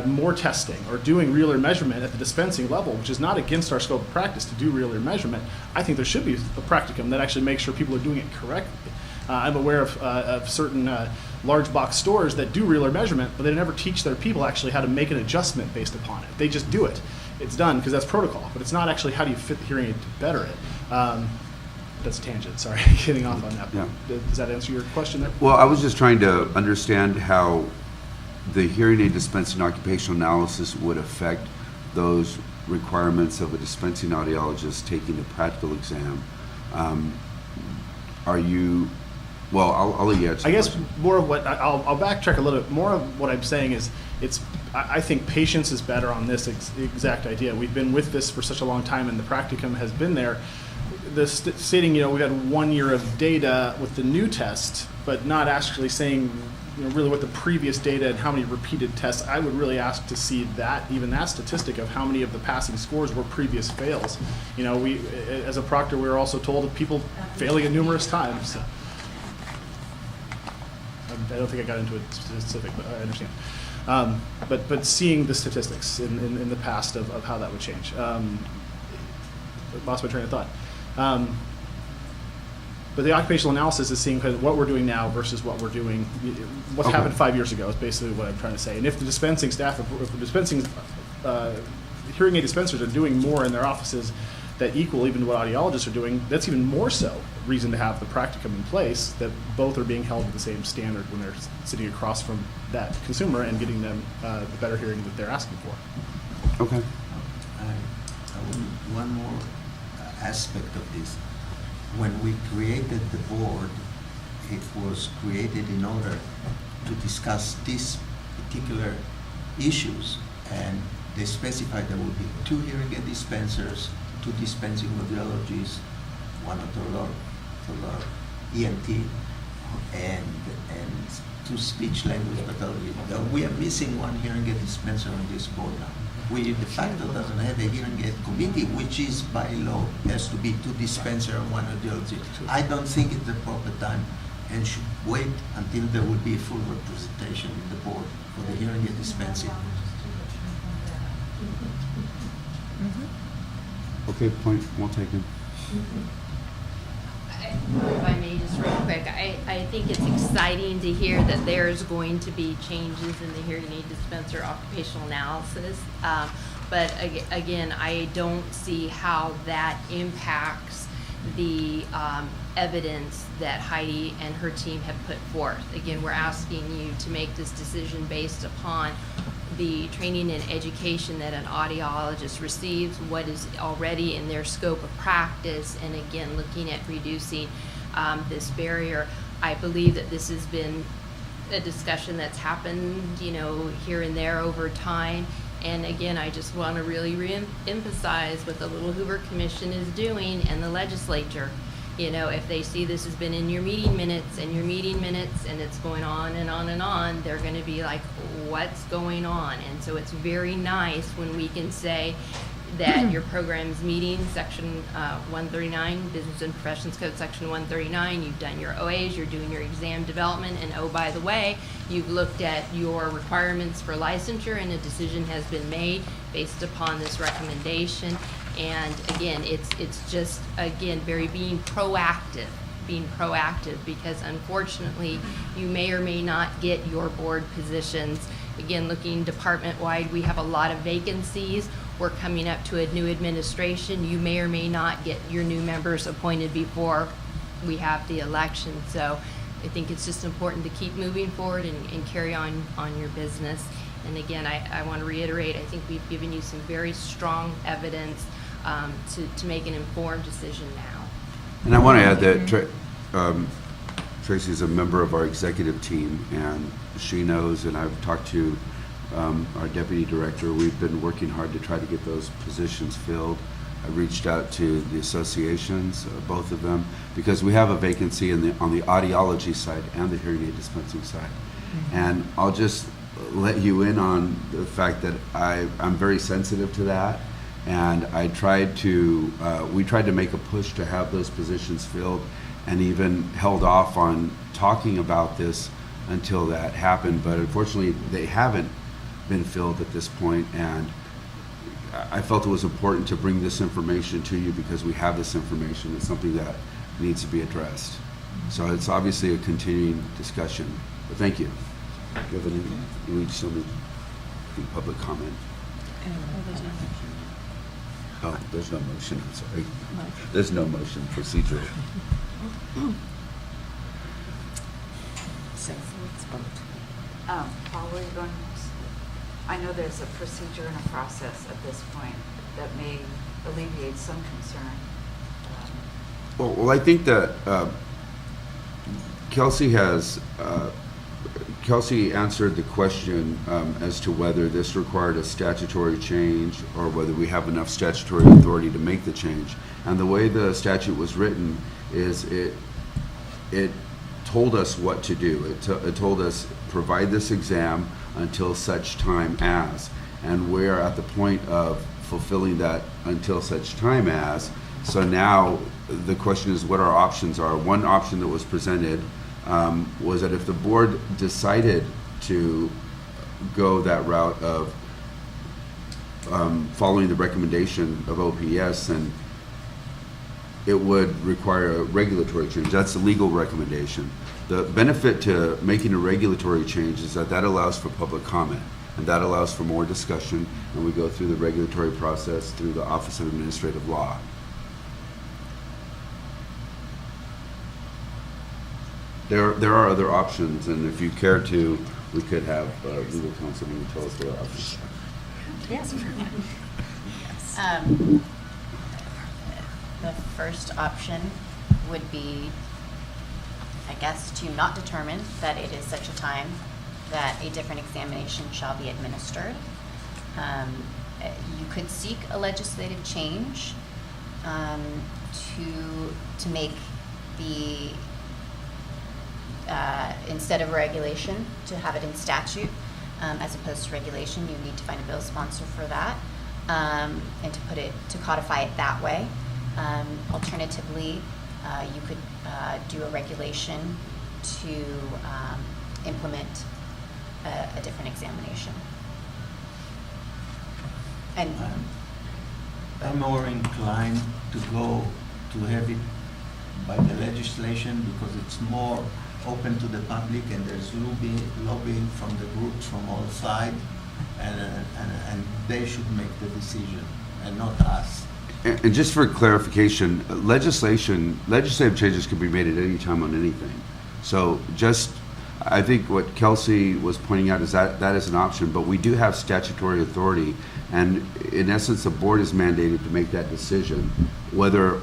more testing or doing real ear measurement at the dispensing level, which is not against our scope of practice to do real ear measurement, I think there should be a practicum that actually makes sure people are doing it correctly. I'm aware of certain large box stores that do real ear measurement, but they never teach their people actually how to make an adjustment based upon it. They just do it. It's done because that's protocol, but it's not actually how do you fit the hearing aid to better it. That's a tangent, sorry, getting off on that. Yeah. Does that answer your question there? Well, I was just trying to understand how the hearing aid dispensing occupational analysis would affect those requirements of a dispensing audiologist taking the practical exam. Well, I'll let you answer. I guess more of what I'll backtrack a little bit. More of what I'm saying is I think patience is better on this exact idea. We've been with this for such a long time, and the practicum has been there. stating, we had 1 year of data with the new test, but not actually saying, really what the previous data and how many repeated tests. I would really ask to see that, even that statistic of how many of the passing scores were previous fails. We, as a proctor, we were also told of people failing it numerous times. I don't think I got into it specific, but I understand. But seeing the statistics in the past of how that would change. Lost my train of thought. But the occupational analysis is seeing kind of what we're doing now versus what we're doing, what's happened 5 years ago is basically what I'm trying to say. And if the dispensing staff, if the dispensing hearing aid dispensers are doing more in their offices that equal even what audiologists are doing, that's even more so reason to have the practicum in place, that both are being held to the same standard when they're sitting across from that consumer and getting them the better hearing that they're asking for. Okay. One more aspect of this. When we created the board, it was created in order to discuss these particular issues, and they specified there would be 2 hearing aid dispensers, 2 dispensing audiologists, 1 ENT, and 2 speech language pathology. We are missing 1 hearing aid dispenser on this board now. We de facto doesn't have a hearing aid committee, which is by law has to be 2 dispenser and 1 audiologist. I don't think it's the proper time, and should wait until there will be full representation in the board for the hearing aid dispensing. Okay, point well taken. If I may, just real quick, I think it's exciting to hear that there's going to be changes in the hearing aid dispenser occupational analysis. But again, I don't see how that impacts the evidence that Heidi and her team have put forth. Again, we're asking you to make this decision based upon the training and education that an audiologist receives, what is already in their scope of practice, and again, looking at reducing this barrier. I believe that this has been a discussion that's happened, here and there over time. And again, I just want to really re-emphasize what the Little Hoover Commission is doing and the legislature. If they see this has been in your meeting minutes and it's going on and on and on, they're going to be like, what's going on? And so it's very nice when we can say that your program's meeting section 139, Business and Professions Code section 139, you've done your OAs, you're doing your exam development, and oh, by the way, you've looked at your requirements for licensure and a decision has been made based upon this recommendation. And again, it's just, again, being proactive, because unfortunately, you may or may not get your board positions. Again, looking department-wide, we have a lot of vacancies. We're coming up to a new administration. You may or may not get your new members appointed before we have the election. So I think it's just important to keep moving forward and carry on your business. And again, I want to reiterate, I think we've given you some very strong evidence to make an informed decision now. And I want to add that Tracy is a member of our executive team, and she knows, and I've talked to our deputy director. We've been working hard to try to get those positions filled. I reached out to the associations, both of them, because we have a vacancy on the audiology side and the hearing aid dispensing side. Mm-hmm. And I'll just let you in on the fact that I'm very sensitive to that. And we tried to make a push to have those positions filled, and even held off on talking about this until that happened. But unfortunately, they haven't been filled at this point, and I felt it was important to bring this information to you because we have this information. It's something that needs to be addressed. So it's obviously a continuing discussion. But thank you. Do you have anything? You need some public comment. Oh, there's no motion, I'm sorry. There's no motion procedural. So let's vote. Paul, where are you going next? I know there's a procedure and a process at this point that may alleviate some concern. Well, I think that Kelsey has Kelsey answered the question as to whether this required a statutory change or whether we have enough statutory authority to make the change. And the way the statute was written is it told us what to do. It told us provide this exam until such time as. And we're at the point of fulfilling that until such time as. So now the question is what our options are. One option that was presented was that if the board decided to go that route of following the recommendation of OPS, then it would require a regulatory change. That's a legal recommendation. The benefit to making a regulatory change is that that allows for public comment, and that allows for more discussion, and we go through the regulatory process through the Office of Administrative Law. There are other options, and if you care to, we could have legal counsel maybe tell us what our options are. Yes. The first option would be, I guess, to not determine that it is such a time that a different examination shall be administered. You could seek a legislative change to make the instead of regulation, to have it in statute as opposed to regulation. You need to find a bill sponsor for that, and to codify it that way. Alternatively, you could do a regulation to implement a different examination. And I'm more inclined to go to have it by the legislation because it's more open to the public and there's lobbying from the groups from all sides, and they should make the decision and not us. And just for clarification, legislative changes can be made at any time on anything. So I think what Kelsey was pointing out is that is an option, but we do have statutory authority, and in essence, the board is mandated to make that decision, whether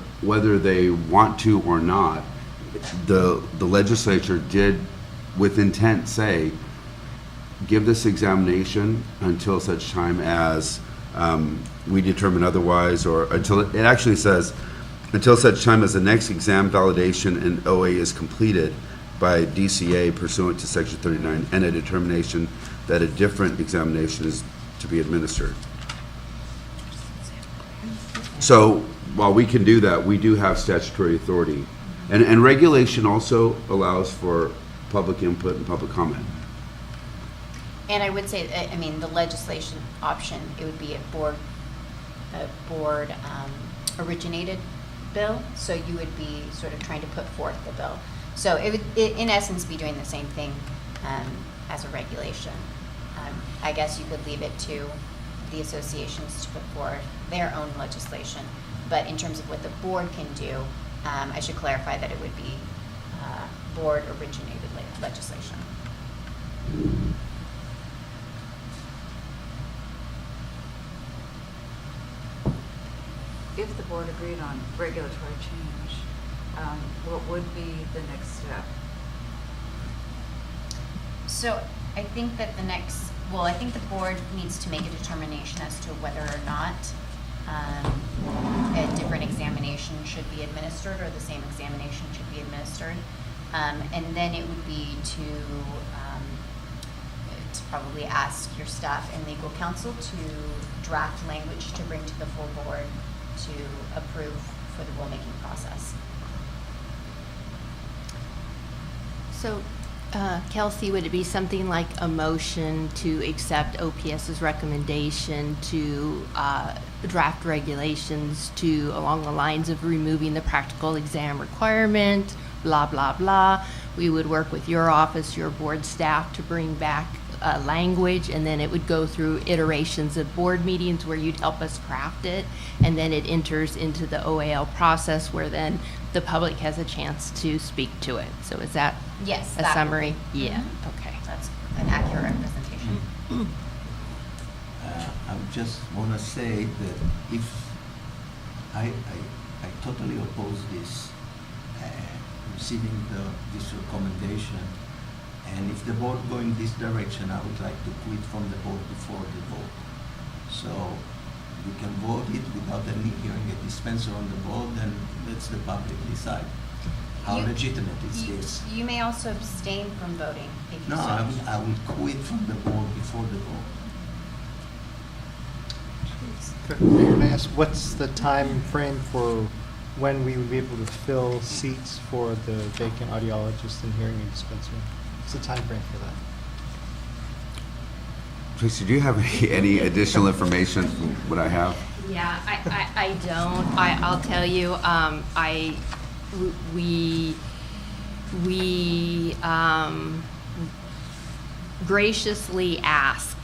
they want to or not. The legislature did, with intent, say, give this examination until such time as we determine otherwise, or until it actually says, until such time as the next exam validation and OA is completed by DCA pursuant to Section 39 and a determination that a different examination is to be administered. So while we can do that, we do have statutory authority. And regulation also allows for public input and public comment. And I would say, I mean, the legislation option, it would be a board originated bill. So you would be sort of trying to put forth the bill. So it would, in essence, be doing the same thing as a regulation. I guess you could leave it to the associations to put forward their own legislation. But in terms of what the board can do, I should clarify that it would be board-originated legislation. If the board agreed on regulatory change, what would be the next step? So I think that I think the board needs to make a determination as to whether or not a different examination should be administered or the same examination should be administered. And then it would be to probably ask your staff and legal counsel to draft language to bring to the full board to approve for the rulemaking process. So, Kelsey, would it be something like a motion to accept OPS's recommendation to draft regulations to along the lines of removing the practical exam requirement, blah, blah, blah? We would work with your office, your board staff to bring back language, and then it would go through iterations of board meetings where you'd help us craft it, and then it enters into the OAL process where then the public has a chance to speak to it. So is that yes, a summary? Yeah, okay. That's an accurate representation. I just want to say that if I totally oppose this, receiving this recommendation, And if the board go in this direction, I would like to quit from the board before the vote. So you can vote it without any hearing a dispenser on the board, and let's the public decide how You- legitimate is this. You may also abstain from voting if you No, so wish. I will quit from the board before the vote. Can I ask, what's the time frame for when we would be able to fill seats for the vacant audiologist and hearing aid dispenser? What's the time frame for that? Tracy, do you have any additional information from what I have? Yeah, I don't. I'll tell you, we graciously ask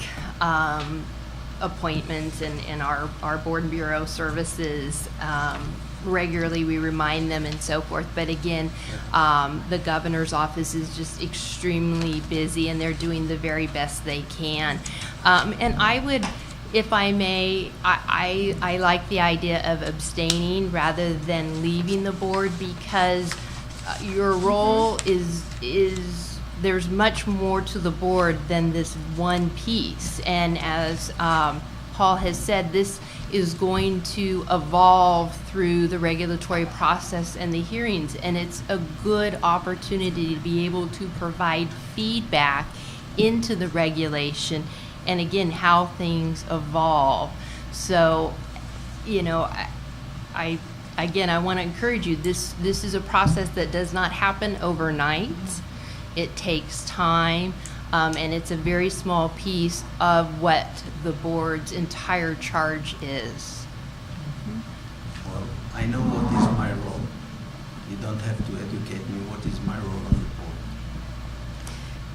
appointments in our board and bureau services regularly. We remind them and so forth. But again, the governor's office is just extremely busy, and they're doing the very best they can. And I would, if I may, I like the idea of abstaining rather than leaving the board, because your role is there's much more to the board than this one piece. And as Paul has said, this is going to evolve through the regulatory process and the hearings, and it's a good opportunity to be able to provide feedback into the regulation and again how things evolve. So, you know, I want to encourage you, this is a process that does not happen overnight. It takes time, and it's a very small piece of what the board's entire charge is. Well, I know what is my role. You don't have to educate me what is my role on the board.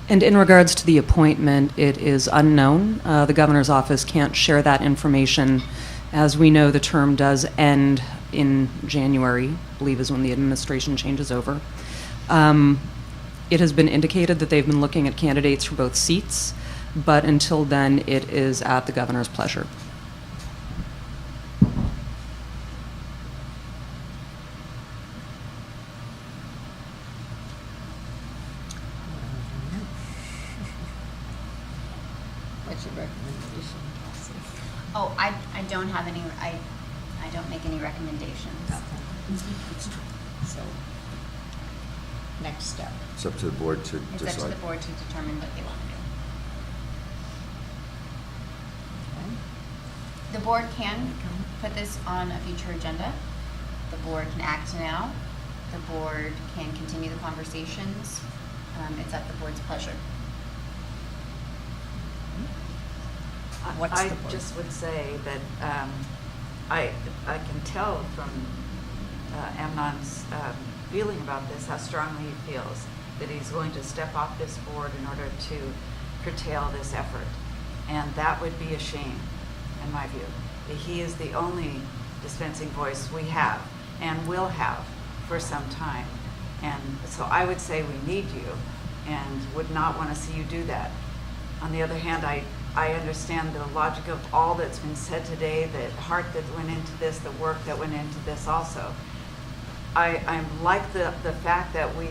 And in regards to the appointment, it is unknown. The governor's office can't share that information. As we know, the term does end in January, I believe is when the administration changes over. It has been indicated that they've been looking at candidates for both seats, but until then, it is at the governor's pleasure. What's your recommendation? Oh, I don't have any, I don't make any recommendations. So, next step. It's up to the board to It's decide. up to the board to determine what they want to do. The board can put this on a future agenda. The board can act now. The board can continue the conversations. It's at the board's pleasure. What's I the board? just would say that I can tell from Amnon's feeling about this, how strongly he feels that he's willing to step off this board in order to curtail this effort. And that would be a shame, in my view. He is the only dispensing voice we have and will have for some time. And so I would say we need you and would not want to see you do that. On the other hand, I understand the logic of all that's been said today, the heart that went into this, the work that went into this also. I like the fact that we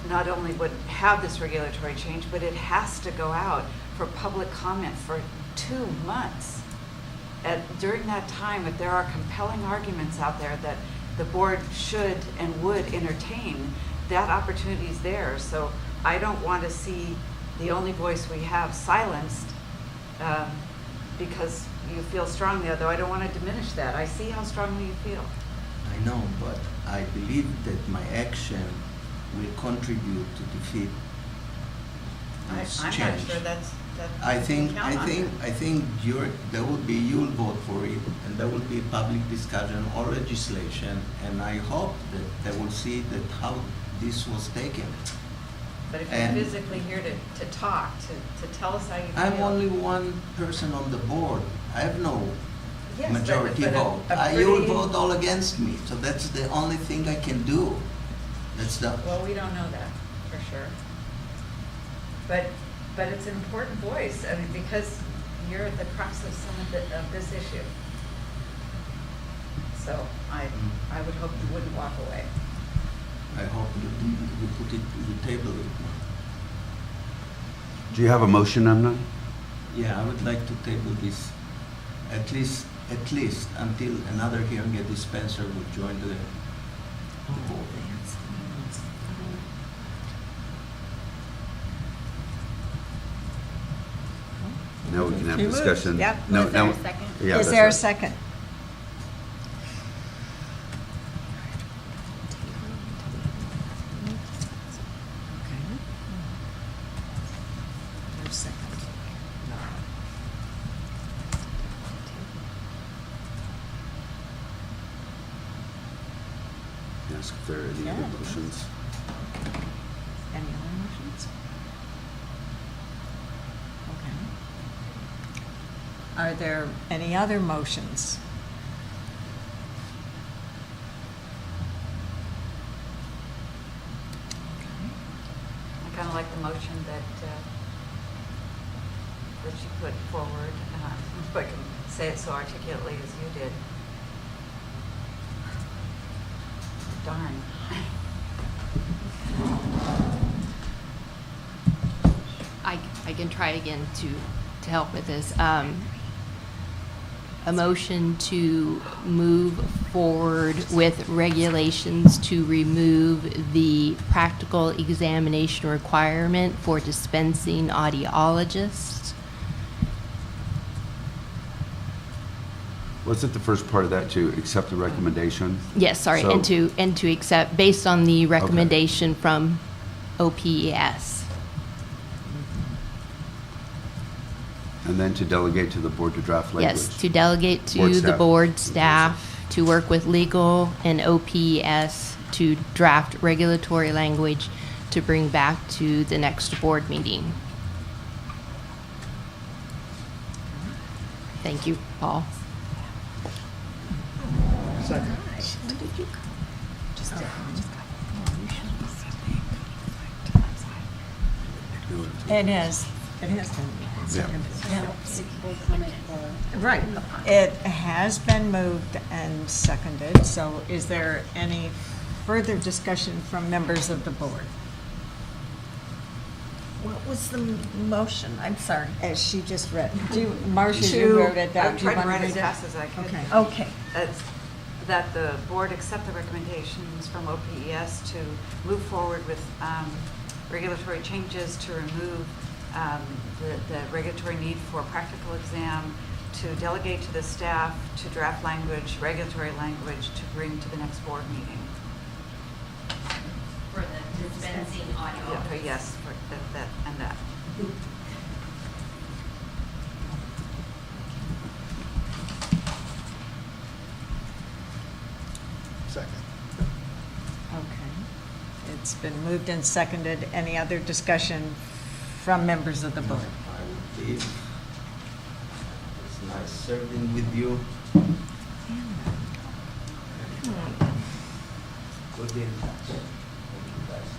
not only would have this regulatory change, but it has to go out for public comment for 2 months. During that time, if there are compelling arguments out there that the board should and would entertain, that opportunity is there. So I don't want to see the only voice we have silenced because you feel strongly, although I don't want to diminish that. I see how strongly you feel. I know, but I believe that my action will contribute to defeat this I'm change. not sure that's I think you'll you'll vote for it, and there will be public discussion or legislation, and I hope that they will see that how this was taken. But if you're And physically here to talk, to tell us how you feel. I'm only one person on the board. I have no Yes, majority but vote. You'll vote all against me, so that's the only thing I can do. That's the. Well, we don't know that for sure. But it's an important voice, I mean, because you're at the crux of some of this issue. So I would hope you wouldn't walk away. I hope you put it, you table it. Do you have a motion on that? Yeah, I would like to table this at least until another hearing aid dispenser will join the board. Now we can have You moved. discussion. Yep. No, Was there now- a second? Yeah, Is that's there a right. second? No second. Ask if there are any other motions. Any other motions? Okay. Are there any other motions? I kind of like the motion that you put forward, if I can say it so articulately as you did. Darn. I can try again to help with this. A motion to move forward with regulations to remove the practical examination requirement for dispensing audiologists. Wasn't the first part of that to accept the recommendation? Yes, sorry, So- and to accept based on the recommendation from OPES. And then to delegate to the board to draft language? Yes, to delegate to Board the staff. board staff to work with legal and OPES to draft regulatory language to bring back to the next board meeting. Thank you, Paul. Second. It is. It has been. Yeah. Right. It has been moved and seconded, so is there any further discussion from members of the board? What was the motion? I'm sorry. As she just read. Marcia, you wrote it down. I'm Do you trying to want write as read it? fast as I can. Okay. Okay. That the board accept the recommendations from OPES to move forward with regulatory changes to remove the regulatory need for practical exam, to delegate to the staff to draft language, regulatory language, to bring to the next board meeting. For the dispensing audiologists. Yeah, yes, for that and that. Second. Okay. It's been moved and seconded. Any other discussion from members of the board? I would leave. It's nice serving with you. We'll be in touch. Thank you, guys.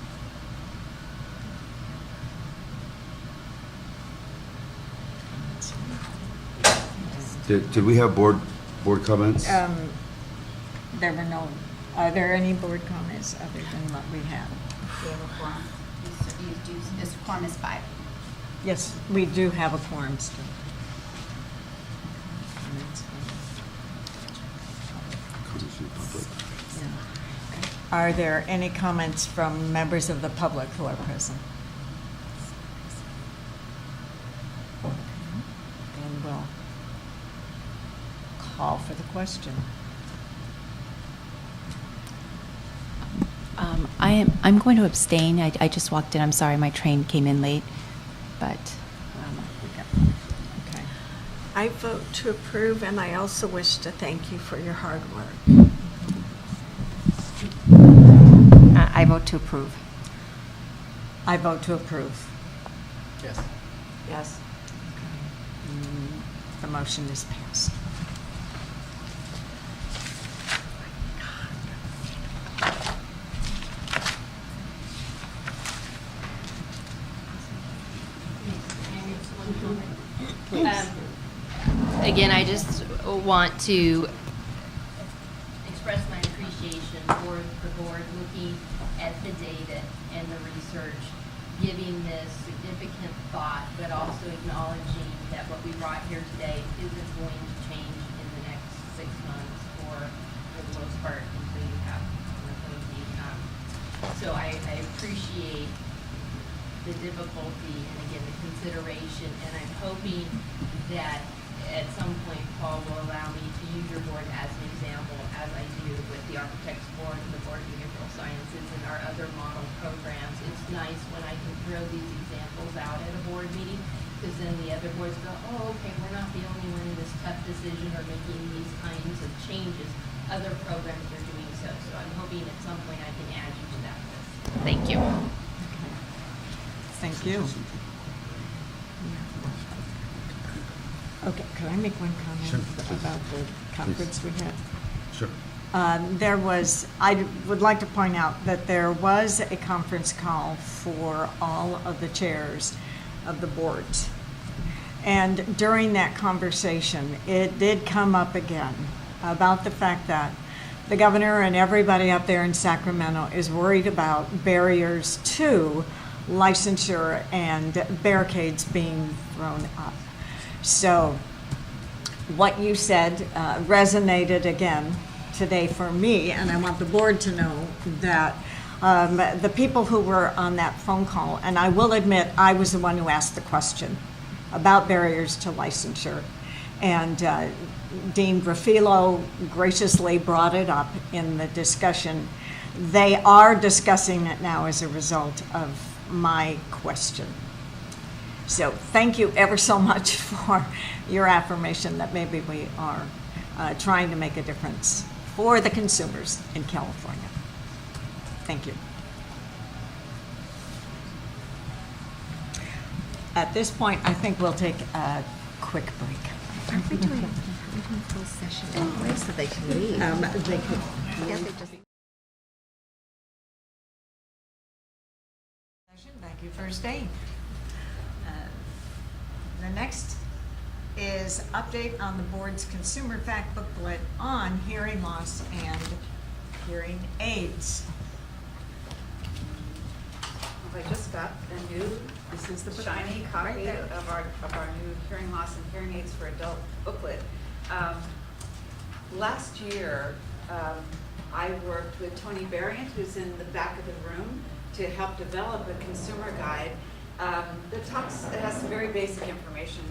Did we have board comments? There were no, are there any board comments other than what we have? We have a quorum. This quorum is 5. Yes, we do have a quorum still. Are there any comments from members of the public who are present? And we'll call for the question. I'm going to abstain. I just walked in. I'm sorry, my train came in late, but. Okay. I vote to approve, and I also wish to thank you for your hard work. I vote to approve. I vote to approve. Yes. Yes. The motion is passed. Again, I just want to Express my appreciation for the board looking at the data and the research giving this significant thought, but also acknowledging that what we brought here today isn't going to change in the next 6 months or for the most part until you have so I appreciate the difficulty and again the consideration, and I'm hoping that at some point Paul will allow me to use your board as an example, as I do with the Architects Board and the Board of Behavioral Sciences and our other model programs. It's nice when I can throw these examples out at a board meeting, because then the other boards go, oh, okay, we're not the only one in this tough decision or making these kinds of changes. Other programs are doing so. So I'm hoping at some point I can add you to that list. Thank you. Thank you. Okay, could I make one comment about the conference we had? Sure. I would like to point out that there was a conference call for all of the chairs of the boards. And during that conversation, it did come up again about the fact that the governor and everybody up there in Sacramento is worried about barriers to licensure and barricades being thrown up. So what you said resonated again today for me, and I want the board to know that the people who were on that phone call, and I will admit I was the one who asked the question about barriers to licensure, and Dean Grafilo graciously brought it up in the discussion. They are discussing it now as a result of my question. So thank you ever so much for your affirmation that maybe we are trying to make a difference for the consumers in California. Thank you. At this point, I think we'll take a quick break. Aren't we doing closed session anyway, so they can leave? They could. Can't they just... Thank you for staying. The next is update on the board's consumer fact booklet on hearing loss and hearing aids. I just got a new, This is the shiny copy right there. of our new hearing loss and hearing aids for adult booklet. Last year, I worked with Tony Berrient, who's in the back of the room, to help develop a consumer guide that has some very basic information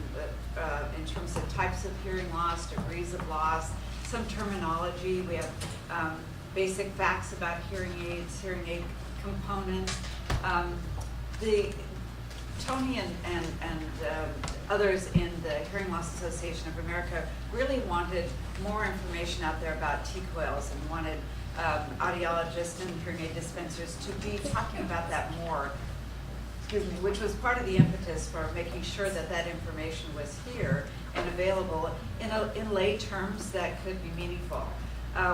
in terms of types of hearing loss, degrees of loss, some terminology. We have basic facts about hearing aids, hearing aid components. Tony and others in the Hearing Loss Association of America really wanted more information out there about T-coils and wanted audiologists and hearing aid dispensers to be talking about that more, which was part of the impetus for making sure that that information was here and available in lay terms that could be meaningful.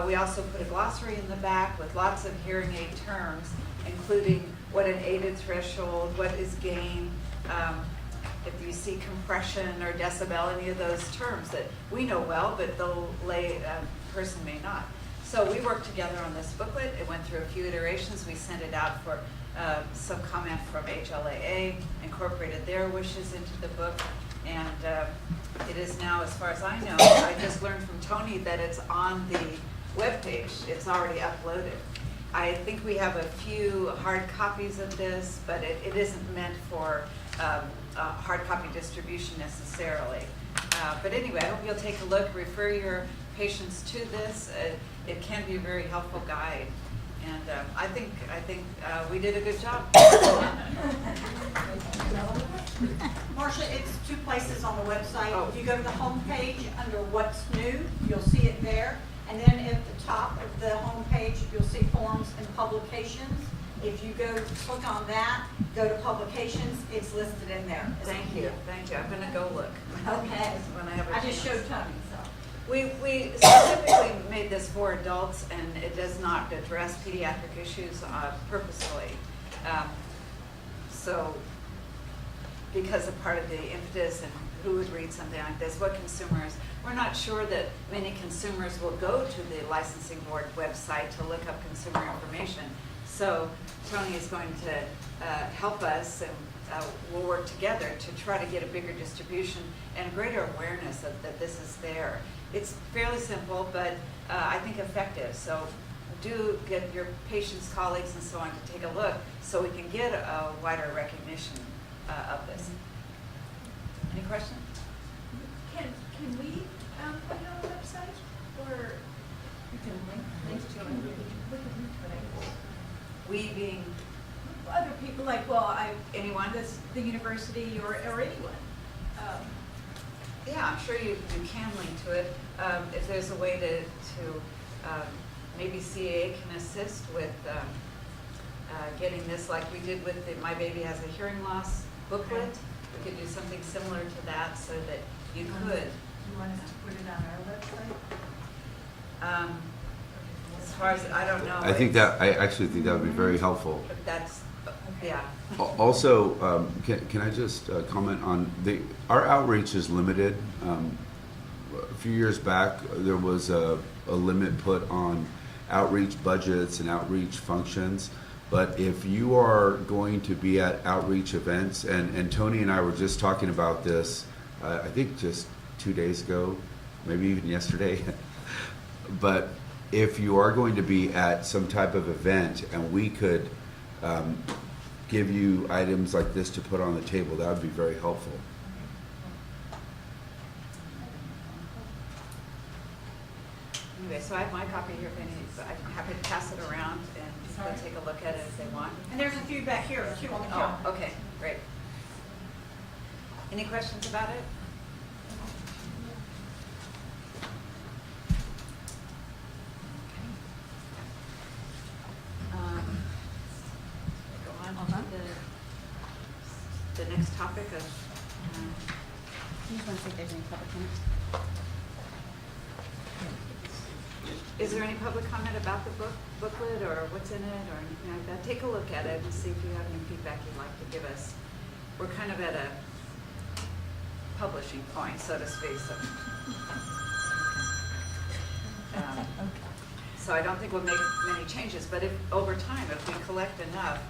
We also put a glossary in the back with lots of hearing aid terms, including what an aided threshold, what is gain, if you see compression or decibel, any of those terms that we know well, but the lay person may not. So we worked together on this booklet. It went through a few iterations. We sent it out for some comment from HLAA, incorporated their wishes into the book, and it is now, as far as I know, I just learned from Tony that it's on the webpage. It's already uploaded. I think we have a few hard copies of this, but it isn't meant for hard copy distribution necessarily. But anyway, I hope you'll take a look, refer your patients to this. It can be a very helpful guide. And I think we did a good job. Marcia, it's two places on the website. Oh. If you go to the home page under What's New, you'll see it there. And then at the top of the home page, you'll see Forms and Publications. If you go click on that, go to Publications, it's listed in there. Thank you. I'm going to go look. Okay. When I have a I just chance. showed Tony, so. We specifically made this for adults, and it does not address pediatric issues purposefully. So, because of part of the impetus and who would read something like this, what consumers, we're not sure that many consumers will go to the licensing board website to look up consumer information. So Tony is going to help us, and we'll work together to try to get a bigger distribution and a greater awareness of that this is there. It's fairly simple, but I think effective. So do get your patients, colleagues, and so on to take a look so we can get a wider recognition of this. Any questions? Can we put it on the website, or you can link to it? We being Other people, like, anyone, the university or anyone. Yeah, I'm sure you can link to it. If there's a way to maybe CAA can assist with getting this, like we did with the My Baby Has a Hearing Loss booklet. We could do something similar to that so that you could. You want us to put it on our website? As far as, I don't know. I actually think that would be very helpful. But that's, yeah. Also, can I just comment on our outreach is limited. A few years back, there was a limit put on outreach budgets and outreach functions. But if you are going to be at outreach events, and Tony and I were just talking about this, I think just 2 days ago, maybe even yesterday. But if you are going to be at some type of event and we could give you items like this to put on the table, that would be very helpful. Anyway, so I have my copy here if any, I'm happy to pass it around and people can take a look at it if they want. And there's a few back here, too, on the counter. Oh, okay, great. Any questions about it? Go on to the next topic of. You just want to see if there's any public comment? Is there any public comment about the booklet or what's in it or anything like that? Take a look at it and see if you have any feedback you'd like to give us. We're kind of at a publishing point, so to speak. So I don't think we'll make many changes, but if over time, if we collect enough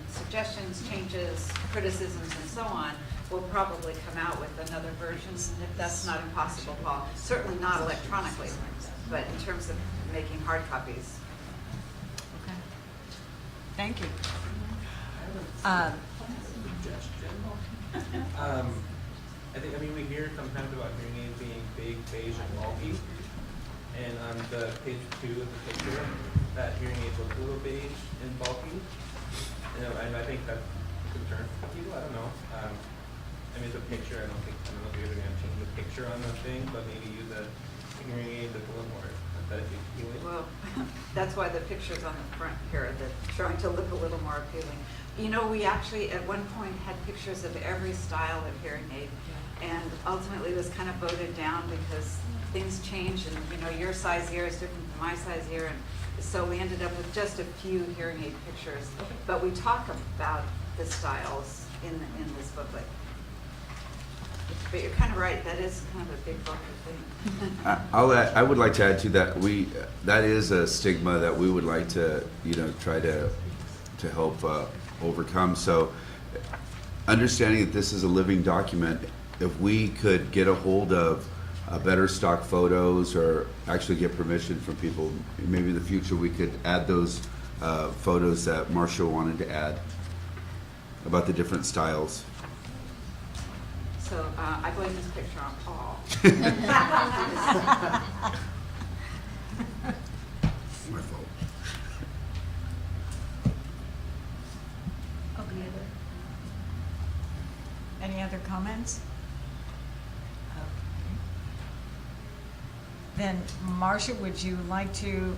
suggestions, changes, criticisms, and so on, we'll probably come out with another version. And if that's not impossible, Paul, certainly not electronically, but in terms of making hard copies. Okay. Thank you. I mean, we hear sometimes about hearing aids being big, beige, and bulky. And on the page 2 of the picture, that hearing aid looks a little beige and bulky. And I think that's a concern for people. I don't know. I mean, it's a picture. I don't know if you're going to change the picture on the thing, but maybe use a hearing aid that's a little more aesthetically appealing. Well, that's why the picture's on the front here, that trying to look a little more appealing. You know, we actually at one point had pictures of every style of hearing aid, and ultimately it was kind of voted down because things change, and you know, your size ear is different from my size ear, and so we ended up with just a few hearing aid pictures. But we talk about the styles in this booklet. But you're kind of right, that is kind of a big booklet thing. I would like to add to that. That is a stigma that we would like to, try to help overcome. So, understanding that this is a living document, if we could get a hold of better stock photos or actually get permission from people, maybe in the future we could add those photos that Marcia wanted to add about the different styles. So I blame this picture on Paul. My fault. Okay. Any other comments? Okay. Then, Marcia, would you like to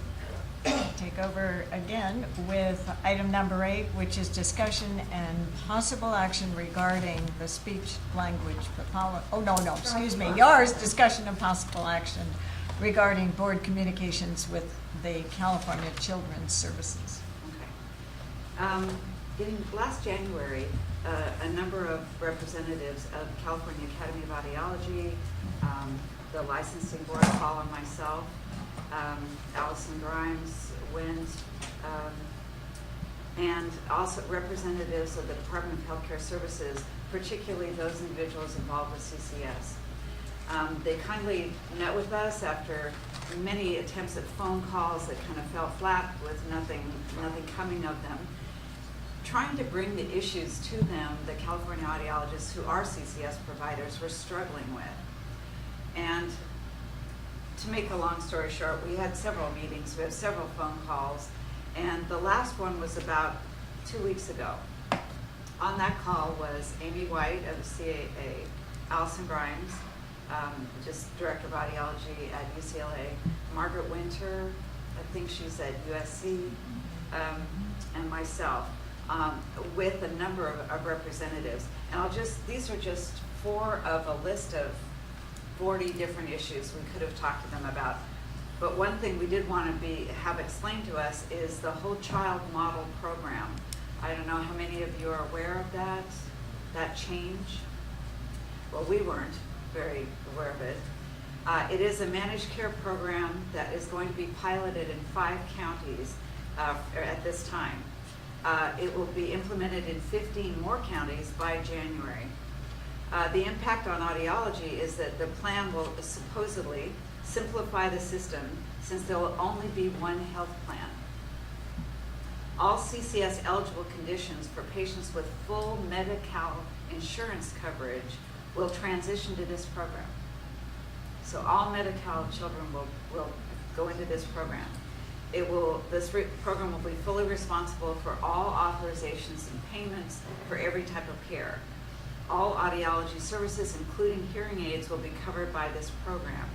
take over again with item number 8, which is discussion and possible action regarding the speech language pathology. Oh, no, excuse me. Yours, discussion and possible action regarding board communications with the California Children's Services. Okay. In last January, a number of representatives of California Academy of Audiology, the licensing board, Paul and myself, Allison Grimes, Wins, and also representatives of the Department of Healthcare Services, particularly those individuals involved with CCS. They kindly met with us after many attempts at phone calls that kind of fell flat with nothing coming of them, trying to bring the issues to them that California audiologists who are CCS providers were struggling with. And to make a long story short, we had several meetings, we had several phone calls, and the last one was about 2 weeks ago. On that call was Amy White of the CAA, Allison Grimes, just Director of Audiology at UCLA, Margaret Winter, I think she's at USC, and myself, with a number of representatives. And these are just 4 of a list of 40 different issues we could have talked to them about. But one thing we did want to have explained to us is the whole child model program. I don't know how many of you are aware of that change. Well, we weren't very aware of it. It is a managed care program that is going to be piloted in 5 counties at this time. It will be implemented in 15 more counties by January. The impact on audiology is that the plan will supposedly simplify the system since there will only be one health plan. All CCS eligible conditions for patients with full Medi-Cal insurance coverage will transition to this program. So all Medi-Cal children will go into this program. This program will be fully responsible for all authorizations and payments for every type of care. All audiology services, including hearing aids, will be covered by this program.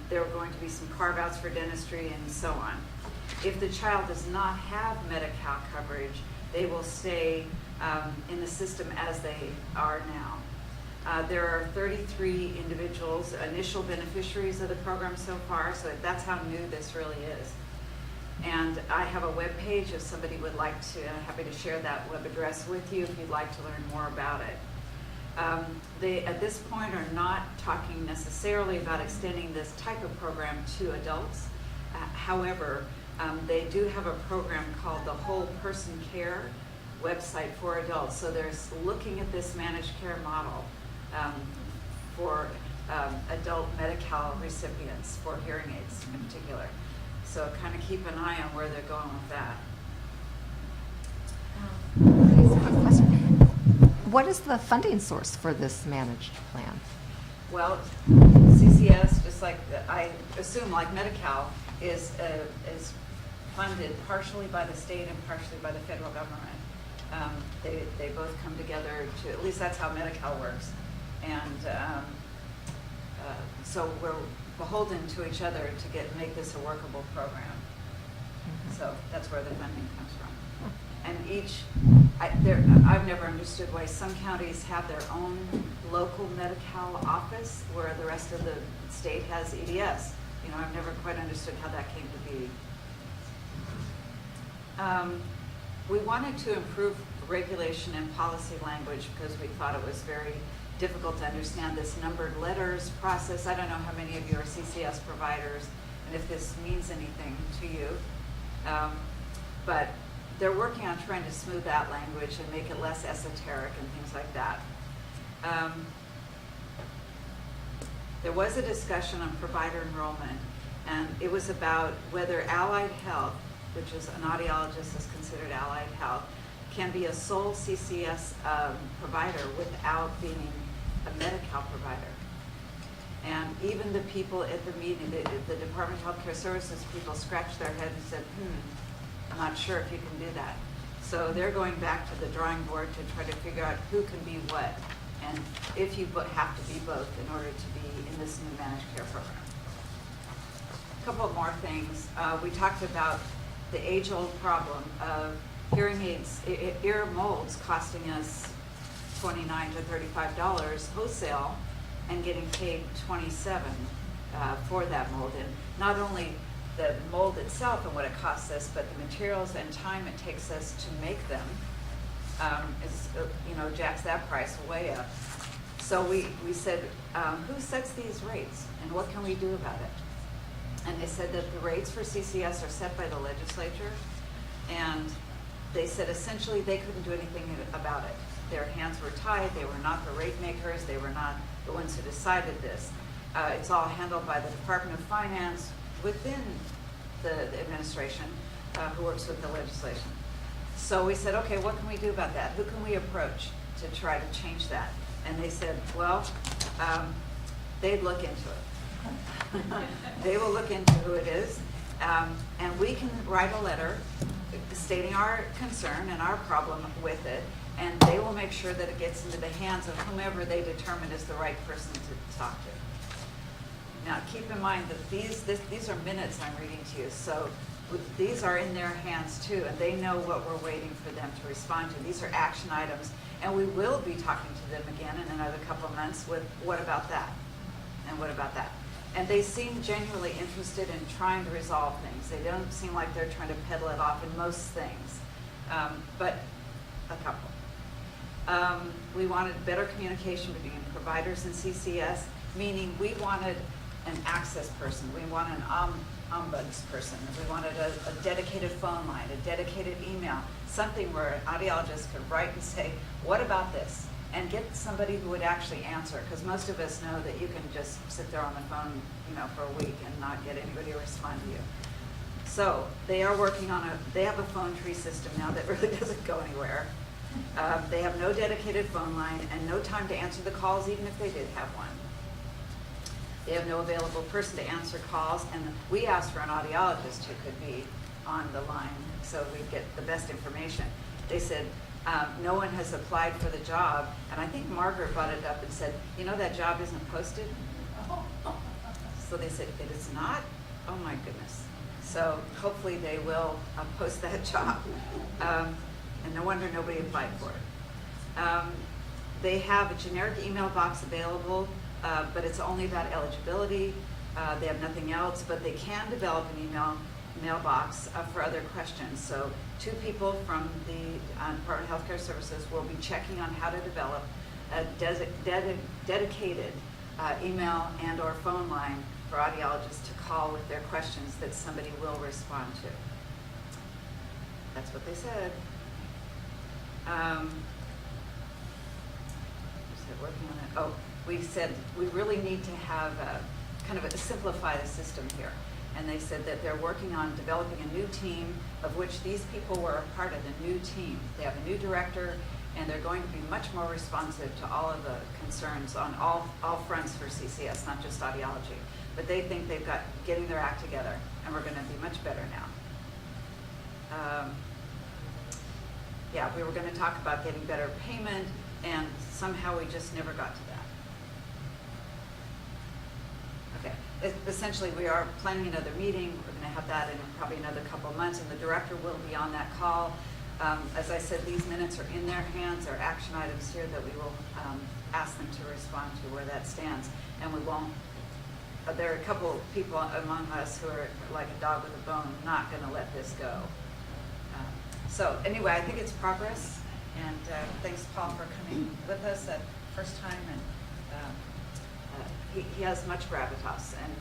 There are going to be some carve-outs for dentistry and so on. If the child does not have Medi-Cal coverage, they will stay in the system as they are now. There are 33 individuals, initial beneficiaries of the program so far, so that's how new this really is. And I have a web page if somebody would like to, I'm happy to share that web address with you if you'd like to learn more about it. They, at this point, are not talking necessarily about extending this type of program to adults. However, they do have a program called the Whole Person Care website for adults. So they're looking at this managed care model for adult Medi-Cal recipients for hearing aids in particular. So kind of keep an eye on where they're going with that. What is the funding source for this managed plan? Well, CCS, just like I assume, like Medi-Cal, is funded partially by the state and partially by the federal government. They both come together to, at least that's how Medi-Cal works, and so we're beholden to each other to make this a workable program. So that's where the funding comes from. And I've never understood why some counties have their own local Medi-Cal office where the rest of the state has EDS. You know, I've never quite understood how that came to be. We wanted to improve regulation and policy language because we thought it was very difficult to understand this numbered letters process. I don't know how many of you are CCS providers and if this means anything to you. But they're working on trying to smooth that language and make it less esoteric and things like that. There was a discussion on provider enrollment, and it was about whether allied health, which is an audiologist is considered allied health, can be a sole CCS provider without being a Medi-Cal provider. And even the people at the meeting, the Department of Healthcare Services people scratched their head and said, I'm not sure if you can do that. So they're going back to the drawing board to try to figure out who can be what, and if you have to be both in order to be in this new managed care program. A couple more things. We talked about the age-old problem of hearing aids, ear molds costing us $29 to $35 wholesale and getting paid $27 for that mold. And not only the mold itself and what it costs us, but the materials and time it takes us to make them jacks that price way up. So we said, who sets these rates and what can we do about it? And they said that the rates for CCS are set by the legislature, and they said essentially they couldn't do anything about it. Their hands were tied. They were not the rate makers. They were not the ones who decided this. It's all handled by the Department of Finance within the administration, who works with the legislation. So we said, okay, what can we do about that? Who can we approach to try to change that? And they said, well, they'd look into it. They will look into who it is, and we can write a letter stating our concern and our problem with it, and they will make sure that it gets into the hands of whomever they determine is the right person to talk to. Now, keep in mind that these are minutes I'm reading to you, so these are in their hands too, and they know what we're waiting for them to respond to. These are action items, and we will be talking to them again in another couple of months with what about that, and what about that. And they seem genuinely interested in trying to resolve things. They don't seem like they're trying to peddle it off in most things, but a couple. We wanted better communication between providers and CCS, meaning we wanted an access person. We wanted an ombuds person. We wanted a dedicated phone line, a dedicated email, something where an audiologist could write and say, what about this? And get somebody who would actually answer, because most of us know that you can just sit there on the phone, for a week and not get anybody to respond to you. So they are working on they have a phone tree system now that really doesn't go anywhere. They have no dedicated phone line and no time to answer the calls, even if they did have one. They have no available person to answer calls, and we asked for an audiologist who could be on the line so we'd get the best information. They said, no one has applied for the job, and I think Margaret brought it up and said, that job isn't posted? So they said, it is not? Oh my goodness. So hopefully they will post that job. And no wonder nobody applied for it. They have a generic email box available, but it's only about eligibility. They have nothing else, but they can develop an mailbox for other questions. So 2 people from the Department of Healthcare Services will be checking on how to develop a dedicated email and or phone line for audiologists to call with their questions that somebody will respond to. That's what they said. Working on it. Oh, we said we really need to have simplify the system here. And they said that they're working on developing a new team, of which these people were a part of the new team. They have a new director, and they're going to be much more responsive to all of the concerns on all fronts for CCS, not just audiology. But they think they've got getting their act together, and we're going to be much better now. We were going to talk about getting better payment, and somehow we just never got to that. Okay, essentially we are planning another meeting. We're going to have that in probably another couple of months, and the director will be on that call. As I said, these minutes are in their hands. There are action items here that we will ask them to respond to where that stands. And we won't, there are a couple of people among us who are like a dog with a bone, not going to let this go. So anyway, I think it's progress. And thanks, Paul, for coming with us that first time. And he has much gravitas, and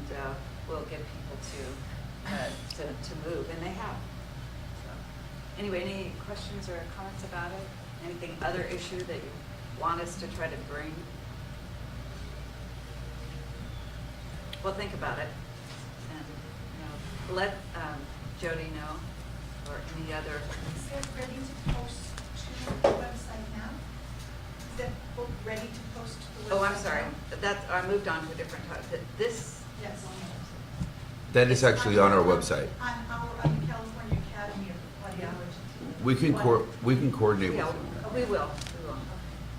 will get people to move, and they have. So, anyway, any questions or comments about it? Anything other issue that you want us to try to bring? Well, think about it, and let Jody know, or any other. Is it ready to post to the website now? Is that book ready to post to the website? Oh, I'm sorry. I moved on to a different topic. This. Yes, on the website. That is actually on our website. On the California Academy of Audiology. We can coordinate with Yeah, them. we will.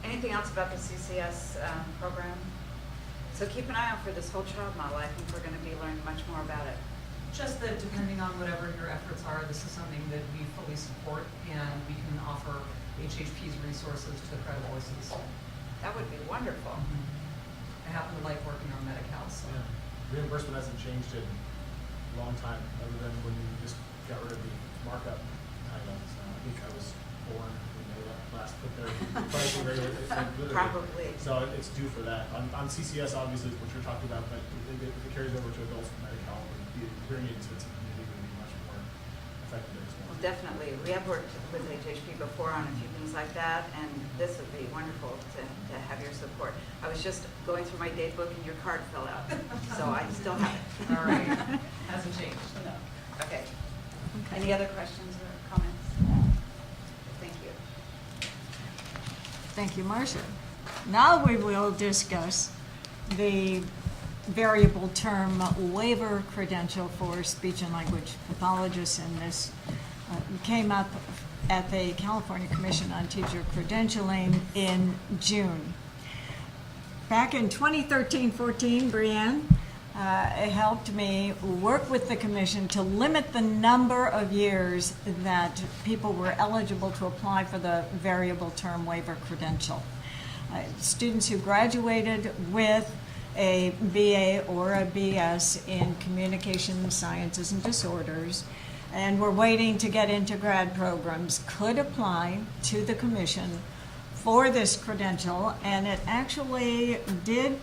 Anything else about the CCS program? So keep an eye out for this whole child model. I think we're going to be learning much more about it. Just that depending on whatever your efforts are, this is something that we fully support, and we can offer HHP's resources to credible voices. That would be wonderful. I happen to like working on Medi-Cal, so. Yeah. Reimbursement hasn't changed in a long time, other than when you just got rid of the markup items. I think I was born when they last put their pricing rate. Probably. So it's due for that. On CCS, obviously, is what you're talking about, but if it carries over to adults with Medi-Cal, the hearing aids, it's going to be much more affected their experience. Well, definitely. We have worked with HHP before on a few things like that, and this would be wonderful to have your support. I was just going through my date book and your card fell out, so I still have it. All right. Hasn't changed. No. Okay. Any other questions or comments? Thank you. Thank you, Marcia. Now we will discuss the variable term waiver credential for speech and language pathologists, and this came up at the California Commission on Teacher Credentialing in June. Back in 2013-14, Brianne helped me work with the commission to limit the number of years that people were eligible to apply for the variable term waiver credential. Students who graduated with a BA or a BS in communication sciences and disorders and were waiting to get into grad programs could apply to the commission for this credential, and it actually did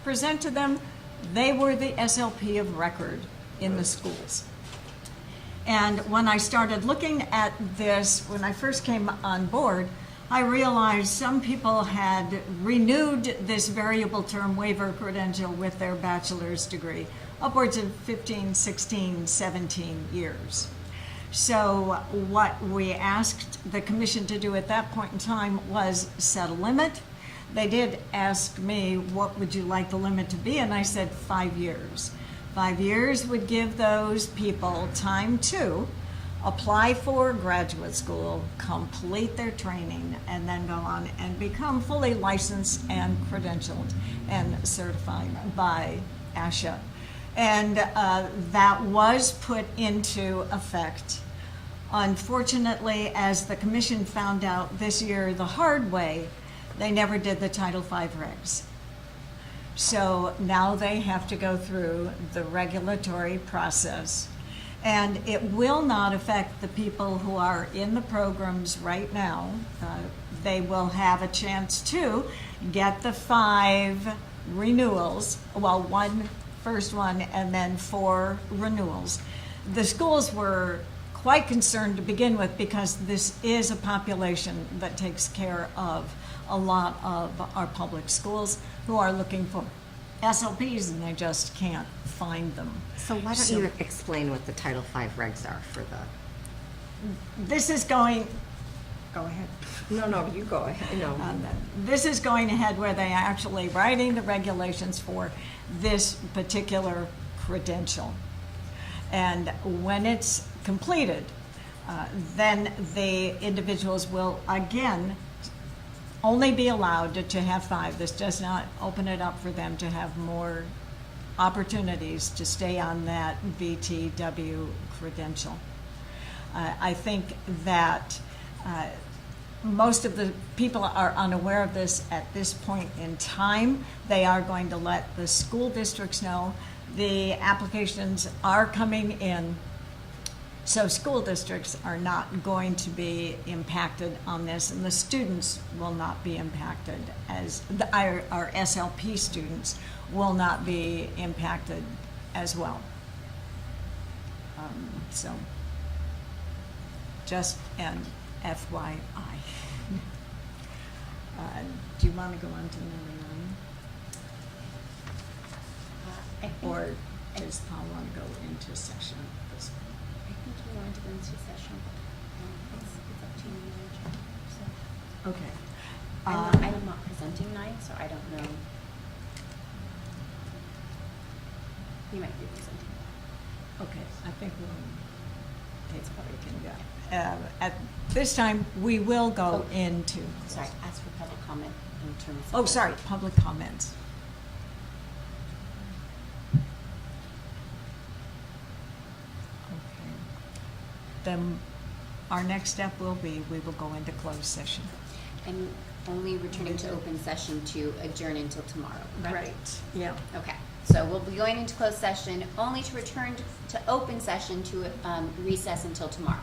present to them they were the SLP of record in the schools. And when I started looking at this, when I first came on board, I realized some people had renewed this variable term waiver credential with their bachelor's degree, upwards of 15, 16, 17 years. So what we asked the commission to do at that point in time was set a limit. They did ask me, what would you like the limit to be? And I said 5 years. 5 years would give those people time to apply for graduate school, complete their training, and then go on and become fully licensed and credentialed and certified by ASHA. And that was put into effect. Unfortunately, as the commission found out this year the hard way, they never did the Title V regs. So now they have to go through the regulatory process. And it will not affect the people who are in the programs right now. They will have a chance to get the 5 renewals, well, first one, and then 4 renewals. The schools were quite concerned to begin with because this is a population that takes care of a lot of our public schools who are looking for SLPs and they just can't find them. So why don't you explain what the Title V regs are for the... This is going, go ahead. No, you go ahead. No. This is going ahead where they are actually writing the regulations for this particular credential. And when it's completed, then the individuals will again only be allowed to have 5. This does not open it up for them to have more opportunities to stay on that VTW credential. I think that most of the people are unaware of this at this point in time. They are going to let the school districts know. The applications are coming in, so school districts are not going to be impacted on this, and the students will not be impacted, as our SLP students will not be impacted as well. So just an FYI. Do you want to go on to number 9? Or does Paul want to go into session at this point? I think you wanted to go into session. It's up to you, Manager. So. Okay. I'm not presenting 9, so I don't know. You might be presenting. Okay, I think we can go. At this time, we will go into. Sorry, ask for public comment in terms of. Oh, sorry, public comments. Okay. Then our next step will be, we will go into closed session. And only returning to open session to adjourn until tomorrow, correct? Right, yeah. Okay, so we'll be going into closed session only to return to open session to recess until tomorrow.